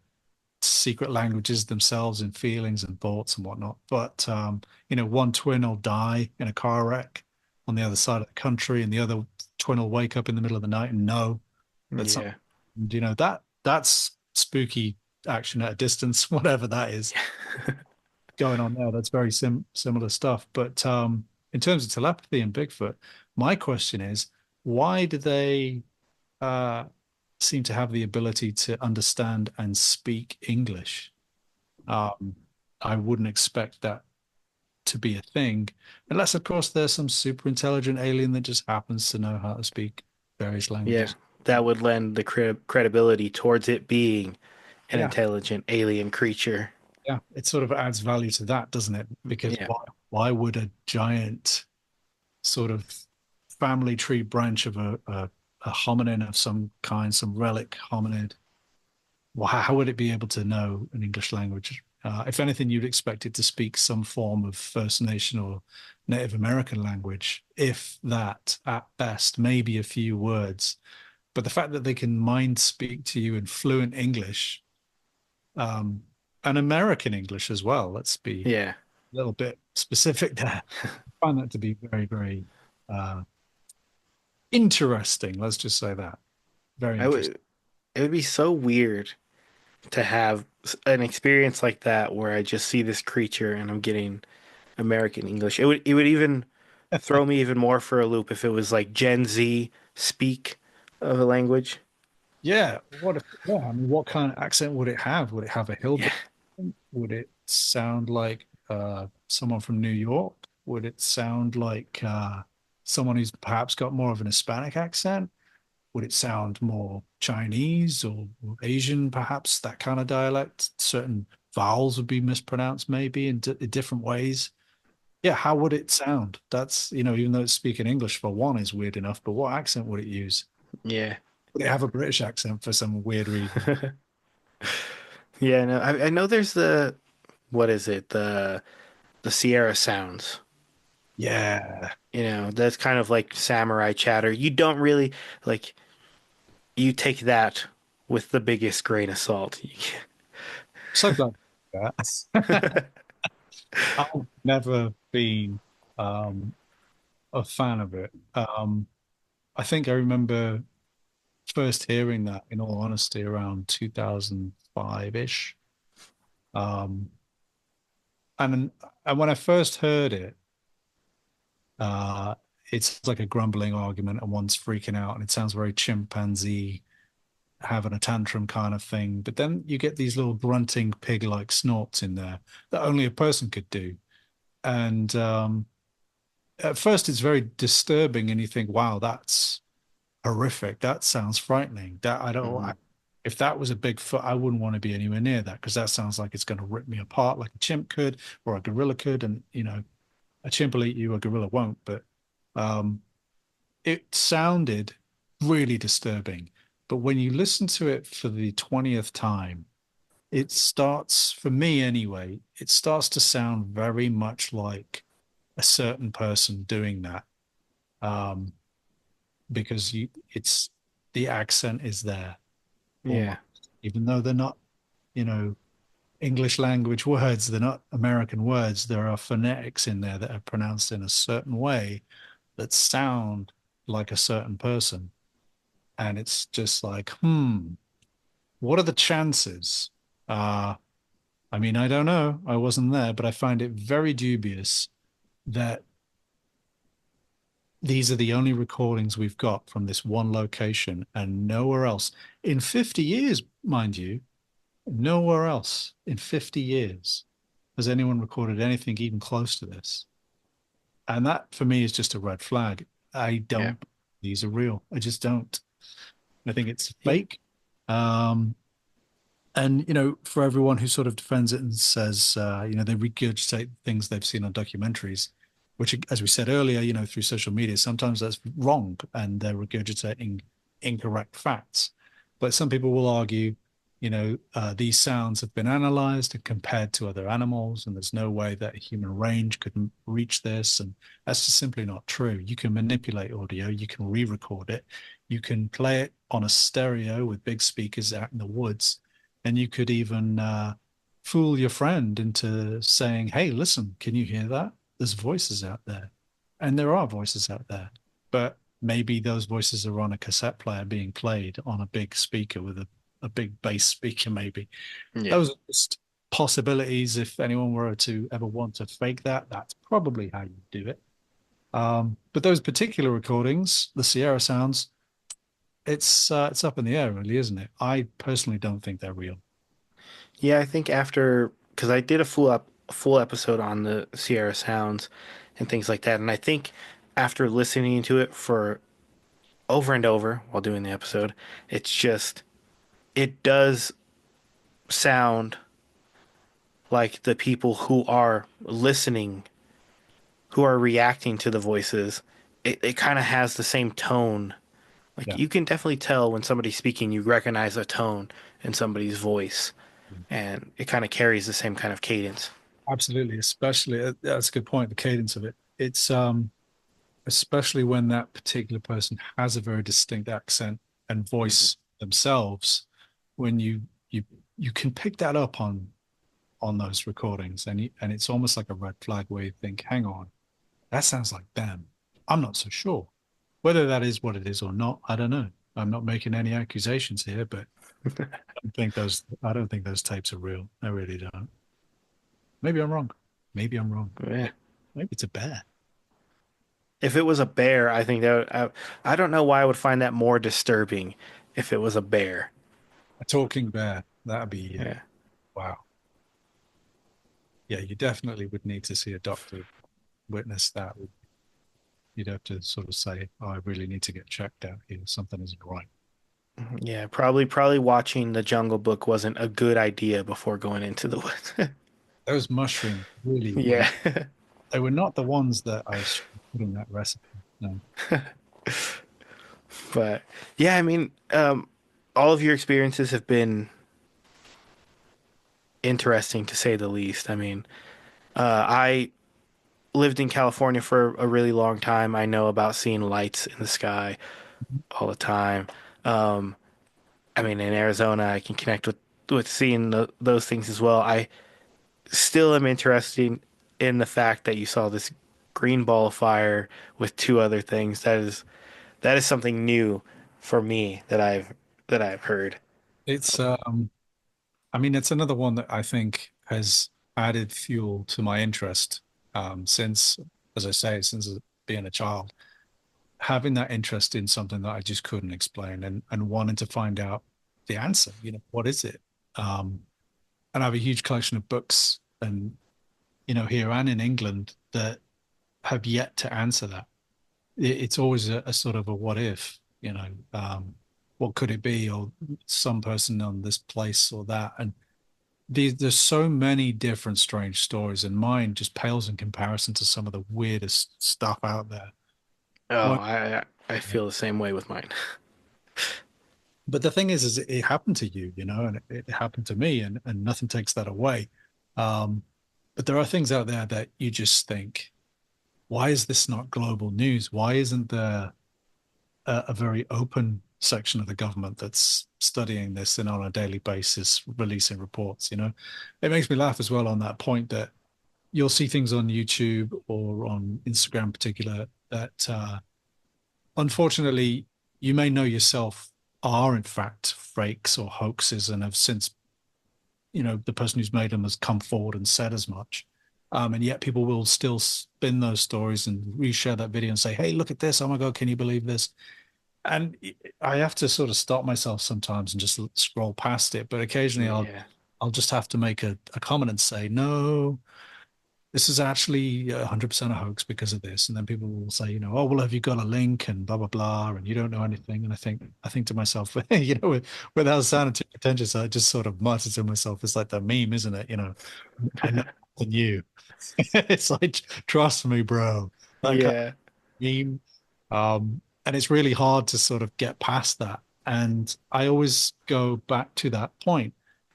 secret languages themselves and feelings and thoughts and whatnot. But one twin will die in a car wreck on the other side of the country, and the other twin will wake up in the middle of the night and know that Yeah. that's spooky action at a distance, whatever that is going on there. That's very similar stuff. But in terms of telepathy and Bigfoot, my question is, why do they seem to have the ability to understand and speak English. Um, I wouldn't expect that to be a thing, unless, of course, there's some super intelligent alien that just happens to know how to speak various Yeah, languages. that would lend the credibility towards it being an Yeah, intelligent alien creature. yeah, it sort of adds value to that, doesn't it? Because Yeah, why would a giant sort of family tree branch of a hominin of some kind, some relic hominid, well, how would it be able to know an English language? If anything, you'd expect it to speak some form of First Nation or Native American language, if that at best, maybe a few words. But the fact that they can mind speak to you in fluent English, um, and American English as well, let's be yeah. a little bit specific there. I find that to be very, very uh, interesting. Let's just say that. Very I interesting. would. It would be so weird to have an experience like that where I just see this creature and I'm getting American English. It would even throw me even more for a loop if it was like Gen Z speak of a language. Yeah. Yeah, I mean, what kind of accent would it have? Would it have a Yeah. hillbilly? Would it sound like someone from New York? Would it sound like someone who's perhaps got more of an Hispanic accent? Would it sound more Chinese or Asian, perhaps that kind of dialect? Certain vowels would be mispronounced maybe in different ways. Yeah, how would it sound? That's, even though it's speaking English for one is weird enough, but what accent would it use? Yeah. Would it have a British accent for some weird reason? Yeah, no, I know there's the what is it? The Sierra sounds. Yeah. That's kind of like samurai chatter. You don't really like you take that with the biggest grain of salt. So glad that. I've never been a fan of it. I think I remember first hearing that, in all honesty, around 2005-ish. Um, and and when I first heard it, uh, it's like a grumbling argument, and one's freaking out, and it sounds very chimpanzee, having a tantrum kind of thing. But then you get these little grunting pig-like snorts in there that only a person could do. And at first, it's very disturbing, and you think, "Wow, that's horrific. That sounds frightening. That I don't. Mhm. If that was a Bigfoot, I wouldn't want to be anywhere near that because that sounds like it's going to rip me apart, like a chimp could or a gorilla could. And a chimp will eat you, a gorilla won't. But um, it sounded really disturbing. But when you listen to it for the 20th time, it starts, for me anyway, it starts to sound very much like a certain person doing that. Um, because it's the accent is there Yeah. almost, even though they're not, you know, English language words, they're not American words. There are phonetics in there that are pronounced in a certain way that sound like a certain person. And it's just like, what are the chances? Uh, I mean, I don't know. I wasn't there, but I find it very dubious that these are the only recordings we've got from this one location and nowhere else. In 50 years, mind you, nowhere else in 50 years has anyone recorded anything even close to this. And that for me is just a red flag. I Yeah. don't, these are real. I just don't. I think it's Yeah. fake. Um, and for everyone who sort of defends it and says they regurgitate things they've seen on documentaries, which, as we said earlier, through social media, sometimes that's wrong and they're regurgitating incorrect facts. But some people will argue, these sounds have been analyzed and compared to other animals, and there's no way that a human range could reach this, and that's just simply not true. You can manipulate audio, you can re-record it, you can play it on a stereo with big speakers out in the woods, and you could even fool your friend into saying, "Hey, listen, can you hear that? There's voices out there." And there are voices out there. But maybe those voices are on a cassette player being played on a big speaker with a big bass speaker, maybe. Yeah. Those are just possibilities. If anyone were to ever want to fake that, that's probably how you do it. But those particular recordings, the Sierra sounds, it's up in the air, really, isn't it? I personally don't think they're real. Yeah, I think after because I did a full episode on the Sierra Sounds and things like that, and I think after listening to it for over and over while doing the episode, it's just it does sound like the people who are listening, who are reacting to the voices. It kind of has the same tone. Like Yeah, you can definitely tell when somebody's speaking, you recognize a tone in somebody's voice, and it kind of carries the same kind of cadence. absolutely. Especially that's a good point. The cadence of it. It's especially when that particular person has a very distinct accent and Mhm. voice themselves. When you you can pick that up on those recordings, and it's almost like a red flag where you think, hang on, that sounds like them. I'm not so sure whether that is what it is or not. I don't know. I'm not making any accusations here, but I don't think those tapes are real. I really don't. Maybe I'm wrong. Maybe I'm wrong. Yeah. Maybe it's a bear. If it was a bear, I think I don't know why I would find that more disturbing if it was a bear. A talking bear. That'd be Yeah. wow. Yeah, you definitely would need to see a doctor witness that. You'd have to sort of say, oh, I really need to get checked out here. Something isn't right. Yeah, probably watching The Jungle Book wasn't a good idea before going into the woods. Those mushrooms really were, Yeah. they were not the ones that I put in that recipe. No. But yeah, I mean, all of your experiences have been interesting to say the least. I mean, I lived in California for a really long time. I know about seeing lights in the sky all the time. Um, I mean, in Arizona, I can connect with seeing those things as well. I still am interested in the fact that you saw this green ball of fire with two other things. That is something new for me that I've heard. It's I mean, it's another one that I think has added fuel to my interest since, as I say, since being a child, having that interest in something that I just couldn't explain and wanting to find out the answer. What is it? And I have a huge collection of books and here and in England that have yet to answer that. It's always a sort of a what if, what could it be, or some person on this place or that, and there's so many different strange stories, and mine just pales in comparison to some of the weirdest stuff out there. Oh, Well, I feel the same way with mine. but the thing is it happened to you, and it happened to me, and nothing takes that away. Um, but there are things out there that you just think, why is this not global news? Why isn't there a very open section of the government that's studying this and on a daily basis releasing reports? It makes me laugh as well on that point that you'll see things on YouTube or on Instagram in particular that unfortunately you may know yourself are in fact fakes or hoaxes and have since, the person who's made them has come forward and said as much. And yet people will still spin those stories and reshare that video and say, hey, look at this. Oh my God, can you believe this? And I have to sort of stop myself sometimes and just scroll past it. But occasionally Yeah. I'll just have to make a comment and say, no, this is actually 100% a hoax because of this. And then people will say, oh, well, have you got a link and blah, blah, blah, and you don't know anything. And I think to myself, without sounding too pretentious, I just sort of mutter to myself, it's like the meme, isn't it? I know more than you. It's like, trust me, bro. That kind Yeah. of meme. And it's really hard to sort of get past that. And I always go back to that point.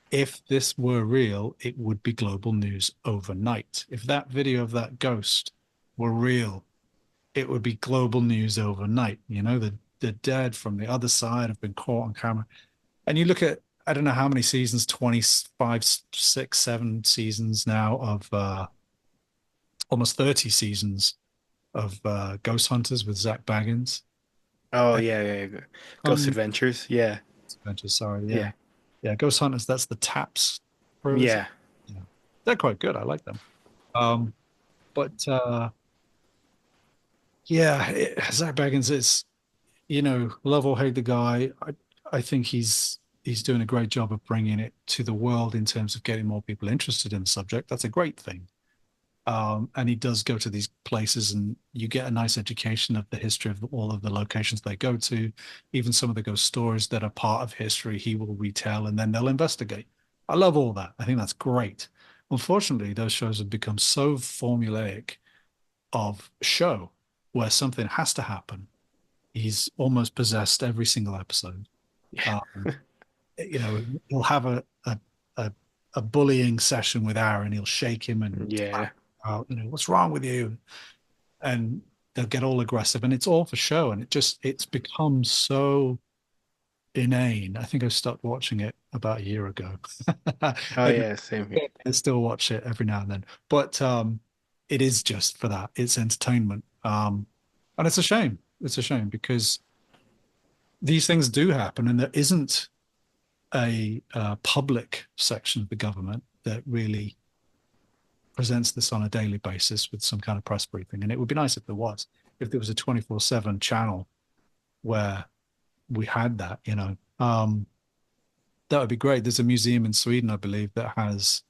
If this were real, it would be global news overnight. If that video of that ghost were real, it would be global news overnight. The dead from the other side have been caught on camera. And you look at, I don't know how many seasons, 25, 6, 7 seasons now of almost 30 seasons of Ghost Hunters with Zach Baggins. Oh yeah, yeah, yeah. Ghost Um, Adventures. Yeah. Adventures, sorry, yeah. Yeah. Yeah, Ghost Hunters, that's the Taps crew, is it? Yeah. Yeah. They're quite good. I like them. But yeah, Zach Baggins is, love or hate the guy, I think he's doing a great job of bringing it to the world in terms of getting more people interested in the subject. That's a great thing. And he does go to these places, and you get a nice education of the history of all of the locations they go to. Even some of the ghost stories that are part of history, he will retell, and then they'll investigate. I love all that. I think that's great. Unfortunately, those shows have become so formulaic of show where something has to happen. He's almost possessed every single episode. Yeah. Um, he'll have a a bullying session with Aaron. He'll shake him and Yeah. out, what's wrong with you? And they'll get all aggressive, and it's all for show. And it's become so inane. I think I stopped watching it about a year ago. Oh I, yeah, same here. I still watch it every now and then, but it is just for that. It's entertainment, and it's a shame. It's a shame because these things do happen, and there isn't a public section of the government that really presents this on a daily basis with some kind of press briefing. And it would be nice if there was, if there was a 24/7 channel where we had that, that would be great. There's a museum in Sweden, I believe, that has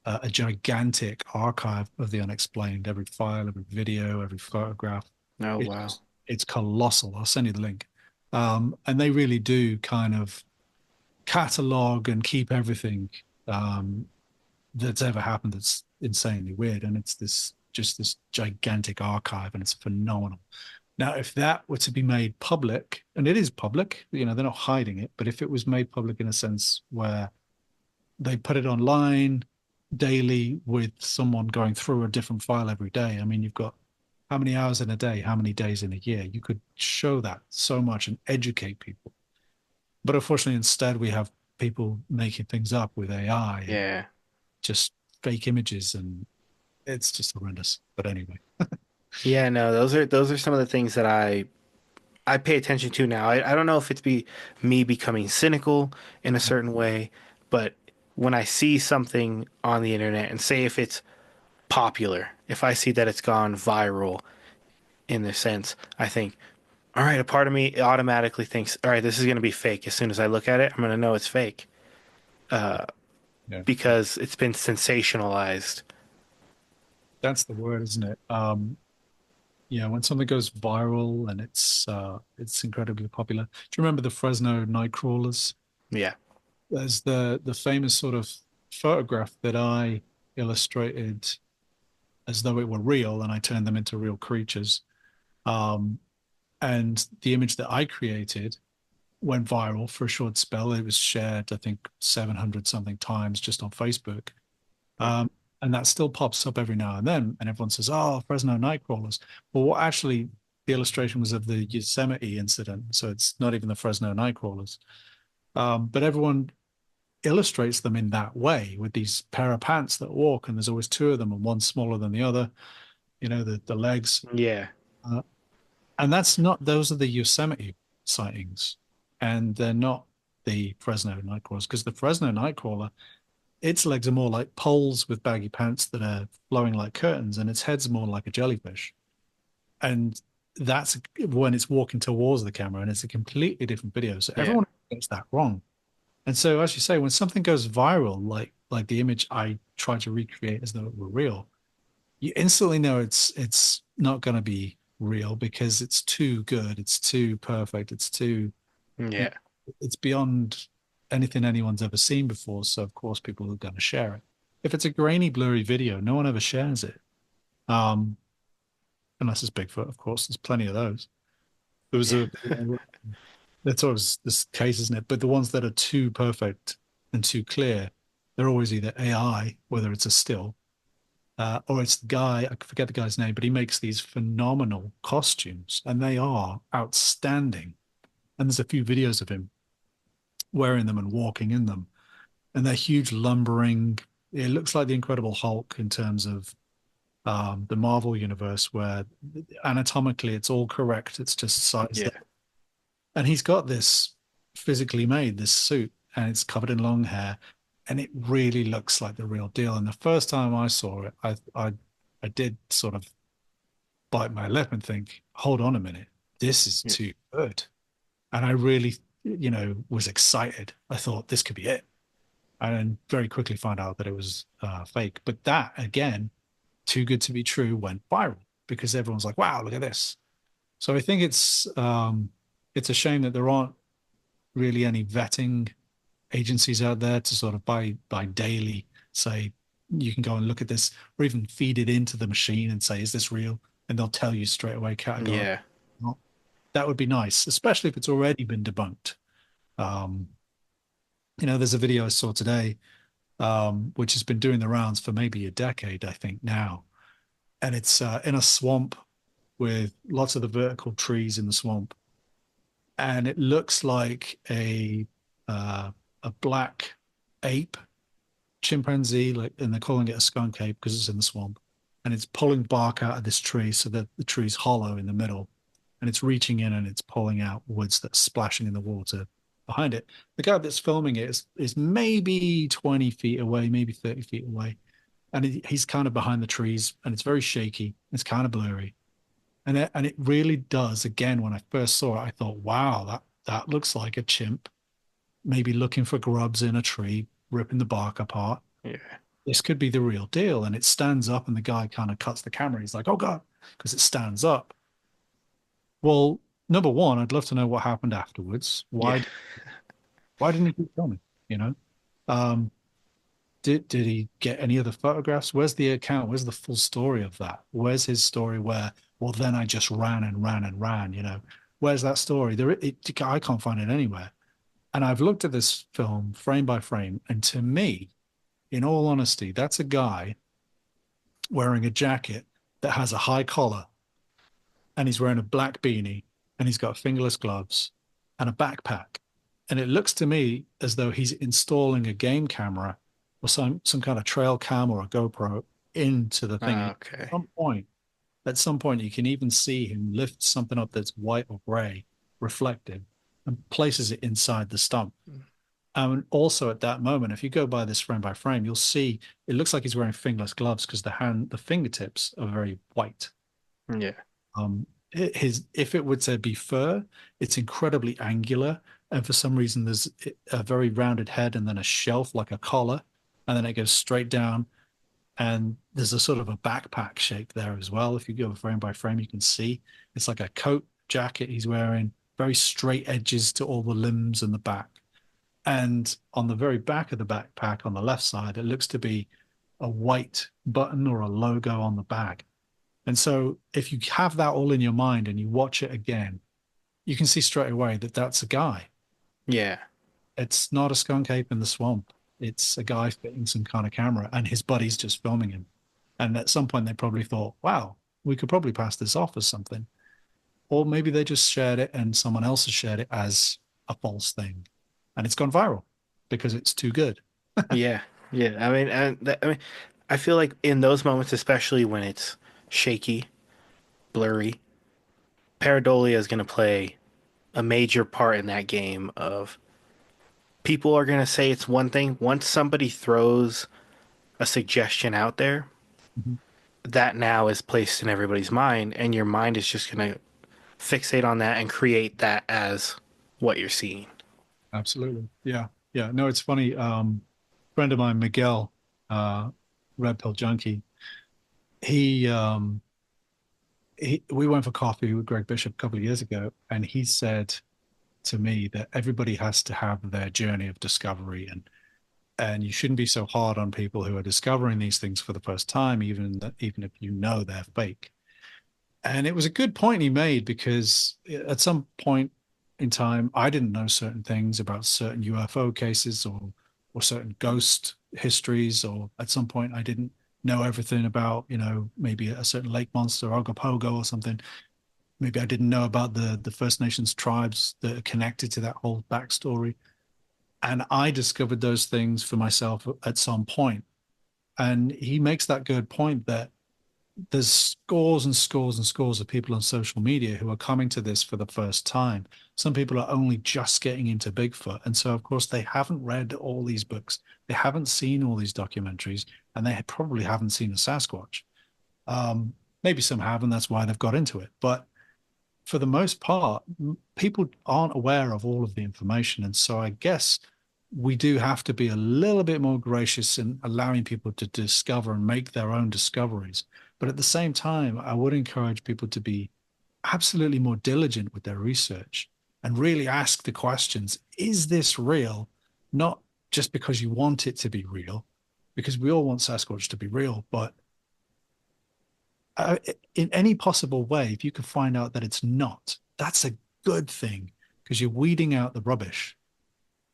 a gigantic archive of the unexplained, every file, every video, every photograph. Oh It's wow. it's colossal. I'll send you the link. And they really do kind of catalog and keep everything that's ever happened that's insanely weird. And it's this gigantic archive, and it's phenomenal. Now, if that were to be made public, and it is public, they're not hiding it, but if it was made public in a sense where they put it online daily with someone going through a different file every day, I mean, you've got how many hours in a day, how many days in a year? You could show that so much and educate people. But unfortunately, instead, we have people making things up with AI and Yeah. just fake images, and it's just horrendous. But anyway, Yeah, no, those are some of the things that I pay attention to now. I don't know if it's me becoming cynical in a certain way, but when I see something on the internet and say if it's popular, if I see that it's gone viral in this sense, I think, all right, a part of me automatically thinks, all right, this is going to be fake. As soon as I look at it, I'm going to know it's fake yeah, because it's been sensationalized. that's the word, isn't it? Yeah, when something goes viral and it's incredibly popular. Do you remember the Fresno night crawlers? Yeah. There's the famous sort of photograph that I illustrated as though it were real, and I turned them into real creatures. Um, and the image that I created went viral for a short spell. It was shared, I think, 700 something times just on Facebook. Um, and that still pops up every now and then, and everyone says, "Oh, Fresno Nightcrawlers." Well, what actually the illustration was of the Yosemite incident, so it's not even the Fresno Nightcrawlers. But everyone illustrates them in that way with these pair of pants that walk, and there's always two of them, and one smaller than the other. The legs, Yeah. uh, and that's not. Those are the Yosemite sightings, and they're not the Fresno Nightcrawlers, because the Fresno Nightcrawler, its legs are more like poles with baggy pants that are flowing like curtains, and its head's more like a jellyfish. And that's when it's walking towards the camera, and it's a completely different video. So Yeah. everyone gets that wrong. And so, as you say, when something goes viral, like the image I tried to recreate as though it were real, you instantly know it's not going to be real because it's too good, it's too perfect, Yeah. it's beyond anything anyone's ever seen before. So of course people are going to share it. If it's a grainy, blurry video, no one ever shares it. Unless it's Bigfoot, of course. There's plenty of those. There was Yeah. that's always this case, isn't it? But the ones that are too perfect and too clear, they're always either AI, whether it's a still, or it's the guy, I forget the guy's name, but he makes these phenomenal costumes, and they are outstanding. And there's a few videos of him wearing them and walking in them, and they're huge, lumbering. It looks like the Incredible Hulk in terms of the Marvel universe, where anatomically it's all correct. It's just sized Yeah. up. And he's got this physically made, this suit, and it's covered in long hair, and it really looks like the real deal. And the first time I saw it, I did sort of bite my lip and think, hold on a minute. this is Yeah. too good. And I really, was excited. I thought this could be it. And then very quickly found out that it was fake. But that, again, too good to be true, went viral because everyone's like, wow, look at this. So I think it's a shame that there aren't really any vetting agencies out there to sort of by daily say you can go and look at this, or even feed it into the machine and say, is this real? And they'll tell you straight away categorically. Yeah. That would be nice, especially if it's already been debunked. Um, there's a video I saw today, which has been doing the rounds for maybe a decade, I think now, and it's in a swamp with lots of the vertical trees in the swamp, and it looks like a black ape chimpanzee, like, and they're calling it a skunk ape because it's in the swamp, and it's pulling bark out of this tree so that the tree's hollow in the middle, and it's reaching in and it's pulling out woods that's splashing in the water behind it. The guy that's filming it is maybe 20 feet away, maybe 30 feet away, and he's kind of behind the trees, and it's very shaky. It's kind of blurry, and it really does. Again, when I first saw it, I thought, wow, that looks like a chimp, maybe looking for grubs in a tree, ripping the bark apart. Yeah. This could be the real deal. And it stands up, and the guy kind of cuts the camera. He's like, oh God, because it stands up. Well, number one, I'd love to know what happened afterwards. Yeah. Why didn't he keep filming? You know? Um, did he get any other photographs? Where's the account? Where's the full story of that? Where's his story where, well, then I just ran and ran and ran, Where's that story? I can't find it anywhere. And I've looked at this film frame by frame, and to me, in all honesty, that's a guy wearing a jacket that has a high collar, and he's wearing a black beanie, and he's got fingerless gloves and a backpack. And it looks to me as though he's installing a game camera or some kind of trail cam or a GoPro into the thing. Okay. At some point, you can even see him lift something up that's white or gray, reflective, and places it inside the stump. And also at that moment, if you go by this frame by frame, you'll see it looks like he's wearing fingerless gloves because the fingertips are very white. Yeah. If it were to be fur, it's incredibly angular, and for some reason there's a very rounded head and then a shelf like a collar, and then it goes straight down, and there's a sort of a backpack shape there as well. If you go frame by frame, you can see it's like a coat jacket he's wearing, very straight edges to all the limbs and the back. And on the very back of the backpack on the left side, it looks to be a white button or a logo on the bag. And so if you have that all in your mind and you watch it again, you can see straight away that that's a guy. Yeah. It's not a skunk ape in the swamp. It's a guy fitting some kind of camera, and his buddy's just filming him. And at some point they probably thought, wow, we could probably pass this off as something. Or maybe they just shared it and someone else has shared it as a false thing. And it's gone viral because it's too good. Yeah. Yeah. I feel like in those moments, especially when it's shaky, blurry, pareidolia is going to play a major part in that game of people are going to say it's one thing. Once somebody throws a suggestion out there, that now is placed in everybody's mind, and your mind is just going to fixate on that and create that as what you're seeing. Absolutely. Yeah. Yeah. No, it's funny. Friend of mine, Miguel, Red Pill Junkie, we went for coffee with Greg Bishop a couple of years ago, and he said to me that everybody has to have their journey of discovery, and you shouldn't be so hard on people who are discovering these things for the first time, even if you know they're fake. And it was a good point he made, because at some point in time, I didn't know certain things about certain UFO cases or certain ghost histories, or at some point I didn't know everything about, maybe a certain lake monster, Ogopogo or something. Maybe I didn't know about the First Nations tribes that are connected to that whole backstory. And I discovered those things for myself at some point. And he makes that good point that there's scores and scores and scores of people on social media who are coming to this for the first time. Some people are only just getting into Bigfoot. And so, of course, they haven't read all these books. They haven't seen all these documentaries, and they probably haven't seen a Sasquatch. Maybe some have, and that's why they've got into it. But for the most part, people aren't aware of all of the information. And so I guess we do have to be a little bit more gracious in allowing people to discover and make their own discoveries. But at the same time, I would encourage people to be absolutely more diligent with their research and really ask the questions, is this real? Not just because you want it to be real, because we all want Sasquatch to be real, but in any possible way, if you can find out that it's not, that's a good thing because you're weeding out the rubbish.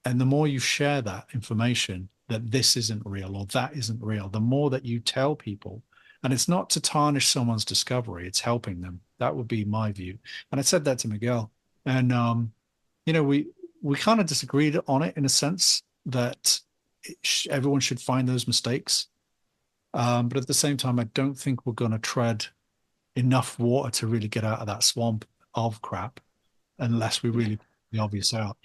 And the more you share that information that this isn't real or that isn't real, the more that you tell people, and it's not to tarnish someone's discovery, it's helping them. That would be my view. And I said that to Miguel. And we kind of disagreed on it in a sense that everyone should find those mistakes. But at the same time, I don't think we're going to tread enough water to really get out of that swamp of crap unless we really put the obvious out,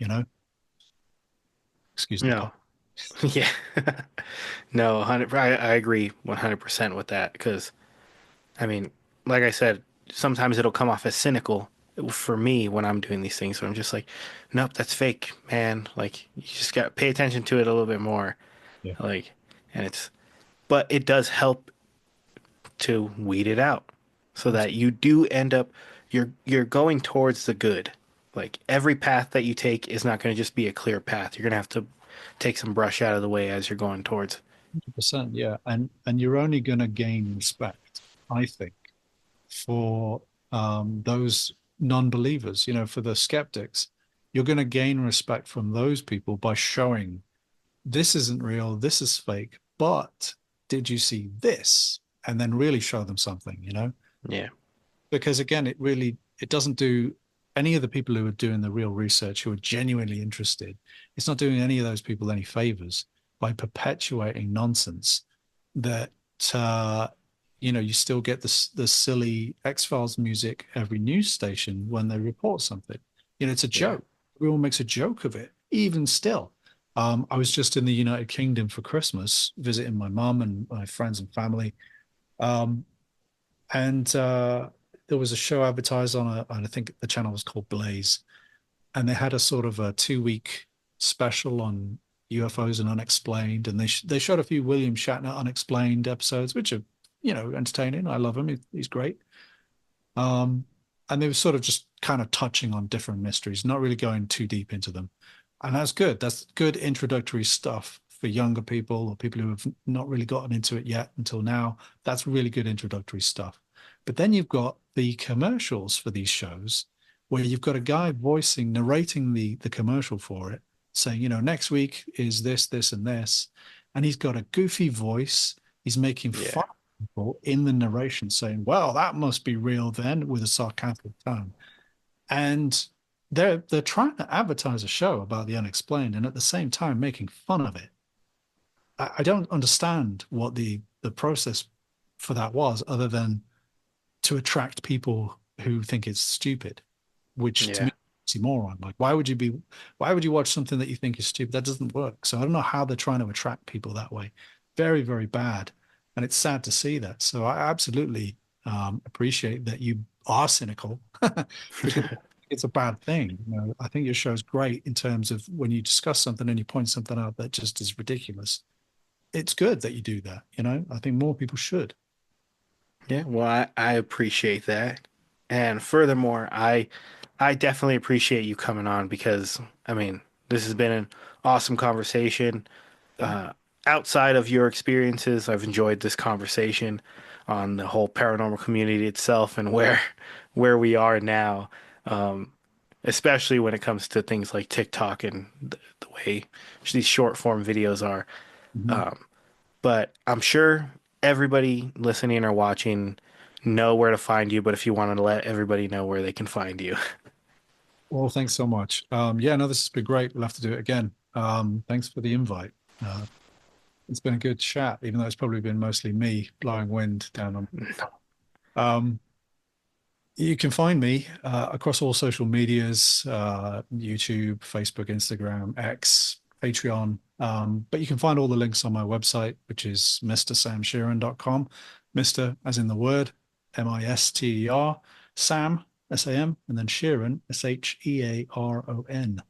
Excuse me. No. Yeah. No, 100 I agree 100% with that because I mean, like I said, sometimes it'll come off as cynical for me when I'm doing these things. So I'm just like, nope, that's fake, man. Like you just got to pay attention to it a little bit more. Yeah. Like and it's but it does help to weed it out so that you do end up you're going towards the good. Like every path that you take is not going to just be a clear path. You're going to have to take some brush out of the way as you're going towards. 100%, yeah. And you're only going to gain respect, I think, for those non-believers, for the skeptics. You're going to gain respect from those people by showing this isn't real, this is fake, but did you see this? And then really show them something, Yeah. because again, it doesn't do any of the people who are doing the real research who are genuinely interested. It's not doing any of those people any favors by perpetuating nonsense that you still get the silly X-Files music every news station when they report something. It's a joke. Everyone makes a joke of it, even still. I was just in the United Kingdom for Christmas, visiting my mum and my friends and family. And there was a show advertised and I think the channel was called Blaze. And they had a sort of a 2-week special on UFOs and unexplained. And they showed a few William Shatner unexplained episodes, which are, entertaining. I love him. He's great. And they were sort of just kind of touching on different mysteries, not really going too deep into them. And that's good. That's good introductory stuff for younger people or people who have not really gotten into it yet until now. That's really good introductory stuff. But then you've got the commercials for these shows where you've got a guy narrating the commercial for it, saying, next week is this, this, and this. And he's got a goofy voice. He's making fun of people in the narration saying, well, that must be real then, with a sarcastic tone. And they're trying to advertise a show about the unexplained and at the same time making fun of it. I don't understand what the process for that was, other than to attract people who think it's stupid, which to me is a moron. Like, why would you watch something that you think is stupid? That doesn't work. So I don't know how they're trying to attract people that way. Very, very bad. And it's sad to see that. So I absolutely appreciate that you are cynical. It's a bad thing. I think your show's great in terms of when you discuss something and you point something out that just is ridiculous. It's good that you do that. I think more people should. Yeah, well, I appreciate that. And furthermore, I definitely appreciate you coming on because, I mean, this has been an awesome conversation. Outside of your experiences, I've enjoyed this conversation on the whole paranormal community itself and where we are now, especially when it comes to things like TikTok and the way these short form videos are. Mm-hmm. But I'm sure everybody listening or watching know where to find you, but if you wanted to let everybody know where they can find you. Well, thanks so much. No, this has been great. We'll have to do it again. Thanks for the invite. It's been a good chat, even though it's probably been mostly me blowing wind down on. You can find me across all social medias, YouTube, Facebook, Instagram, X, Patreon. But you can find all the links on my website, which is MrSamShearon.com. Mr. as in the word, Mister, Sam, Sam, and then Shearon, Shearon.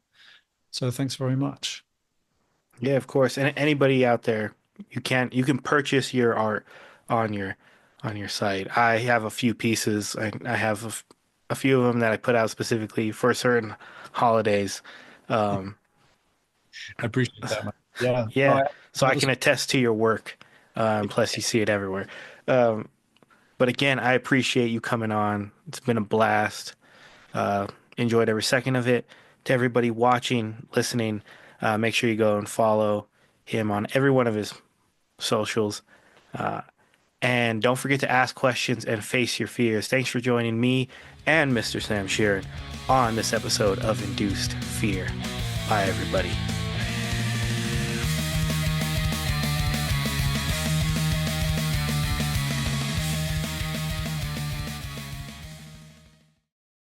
So thanks very much. Yeah, of course. And anybody out there, you can purchase your art on your site. I have a few pieces. I have a few of them that I put out specifically for certain holidays. Um, I appreciate that, man. Yeah. No, yeah, so I can attest to your work. Plus, you see it everywhere. Um, but again, I appreciate you coming on. It's been a blast. Enjoyed every second of it. To everybody watching, listening, make sure you go and follow him on every one of his socials. And don't forget to ask questions and face your fears. Thanks for joining me and Mr. Sam Shearon on this episode of Induced Fear. Bye, everybody.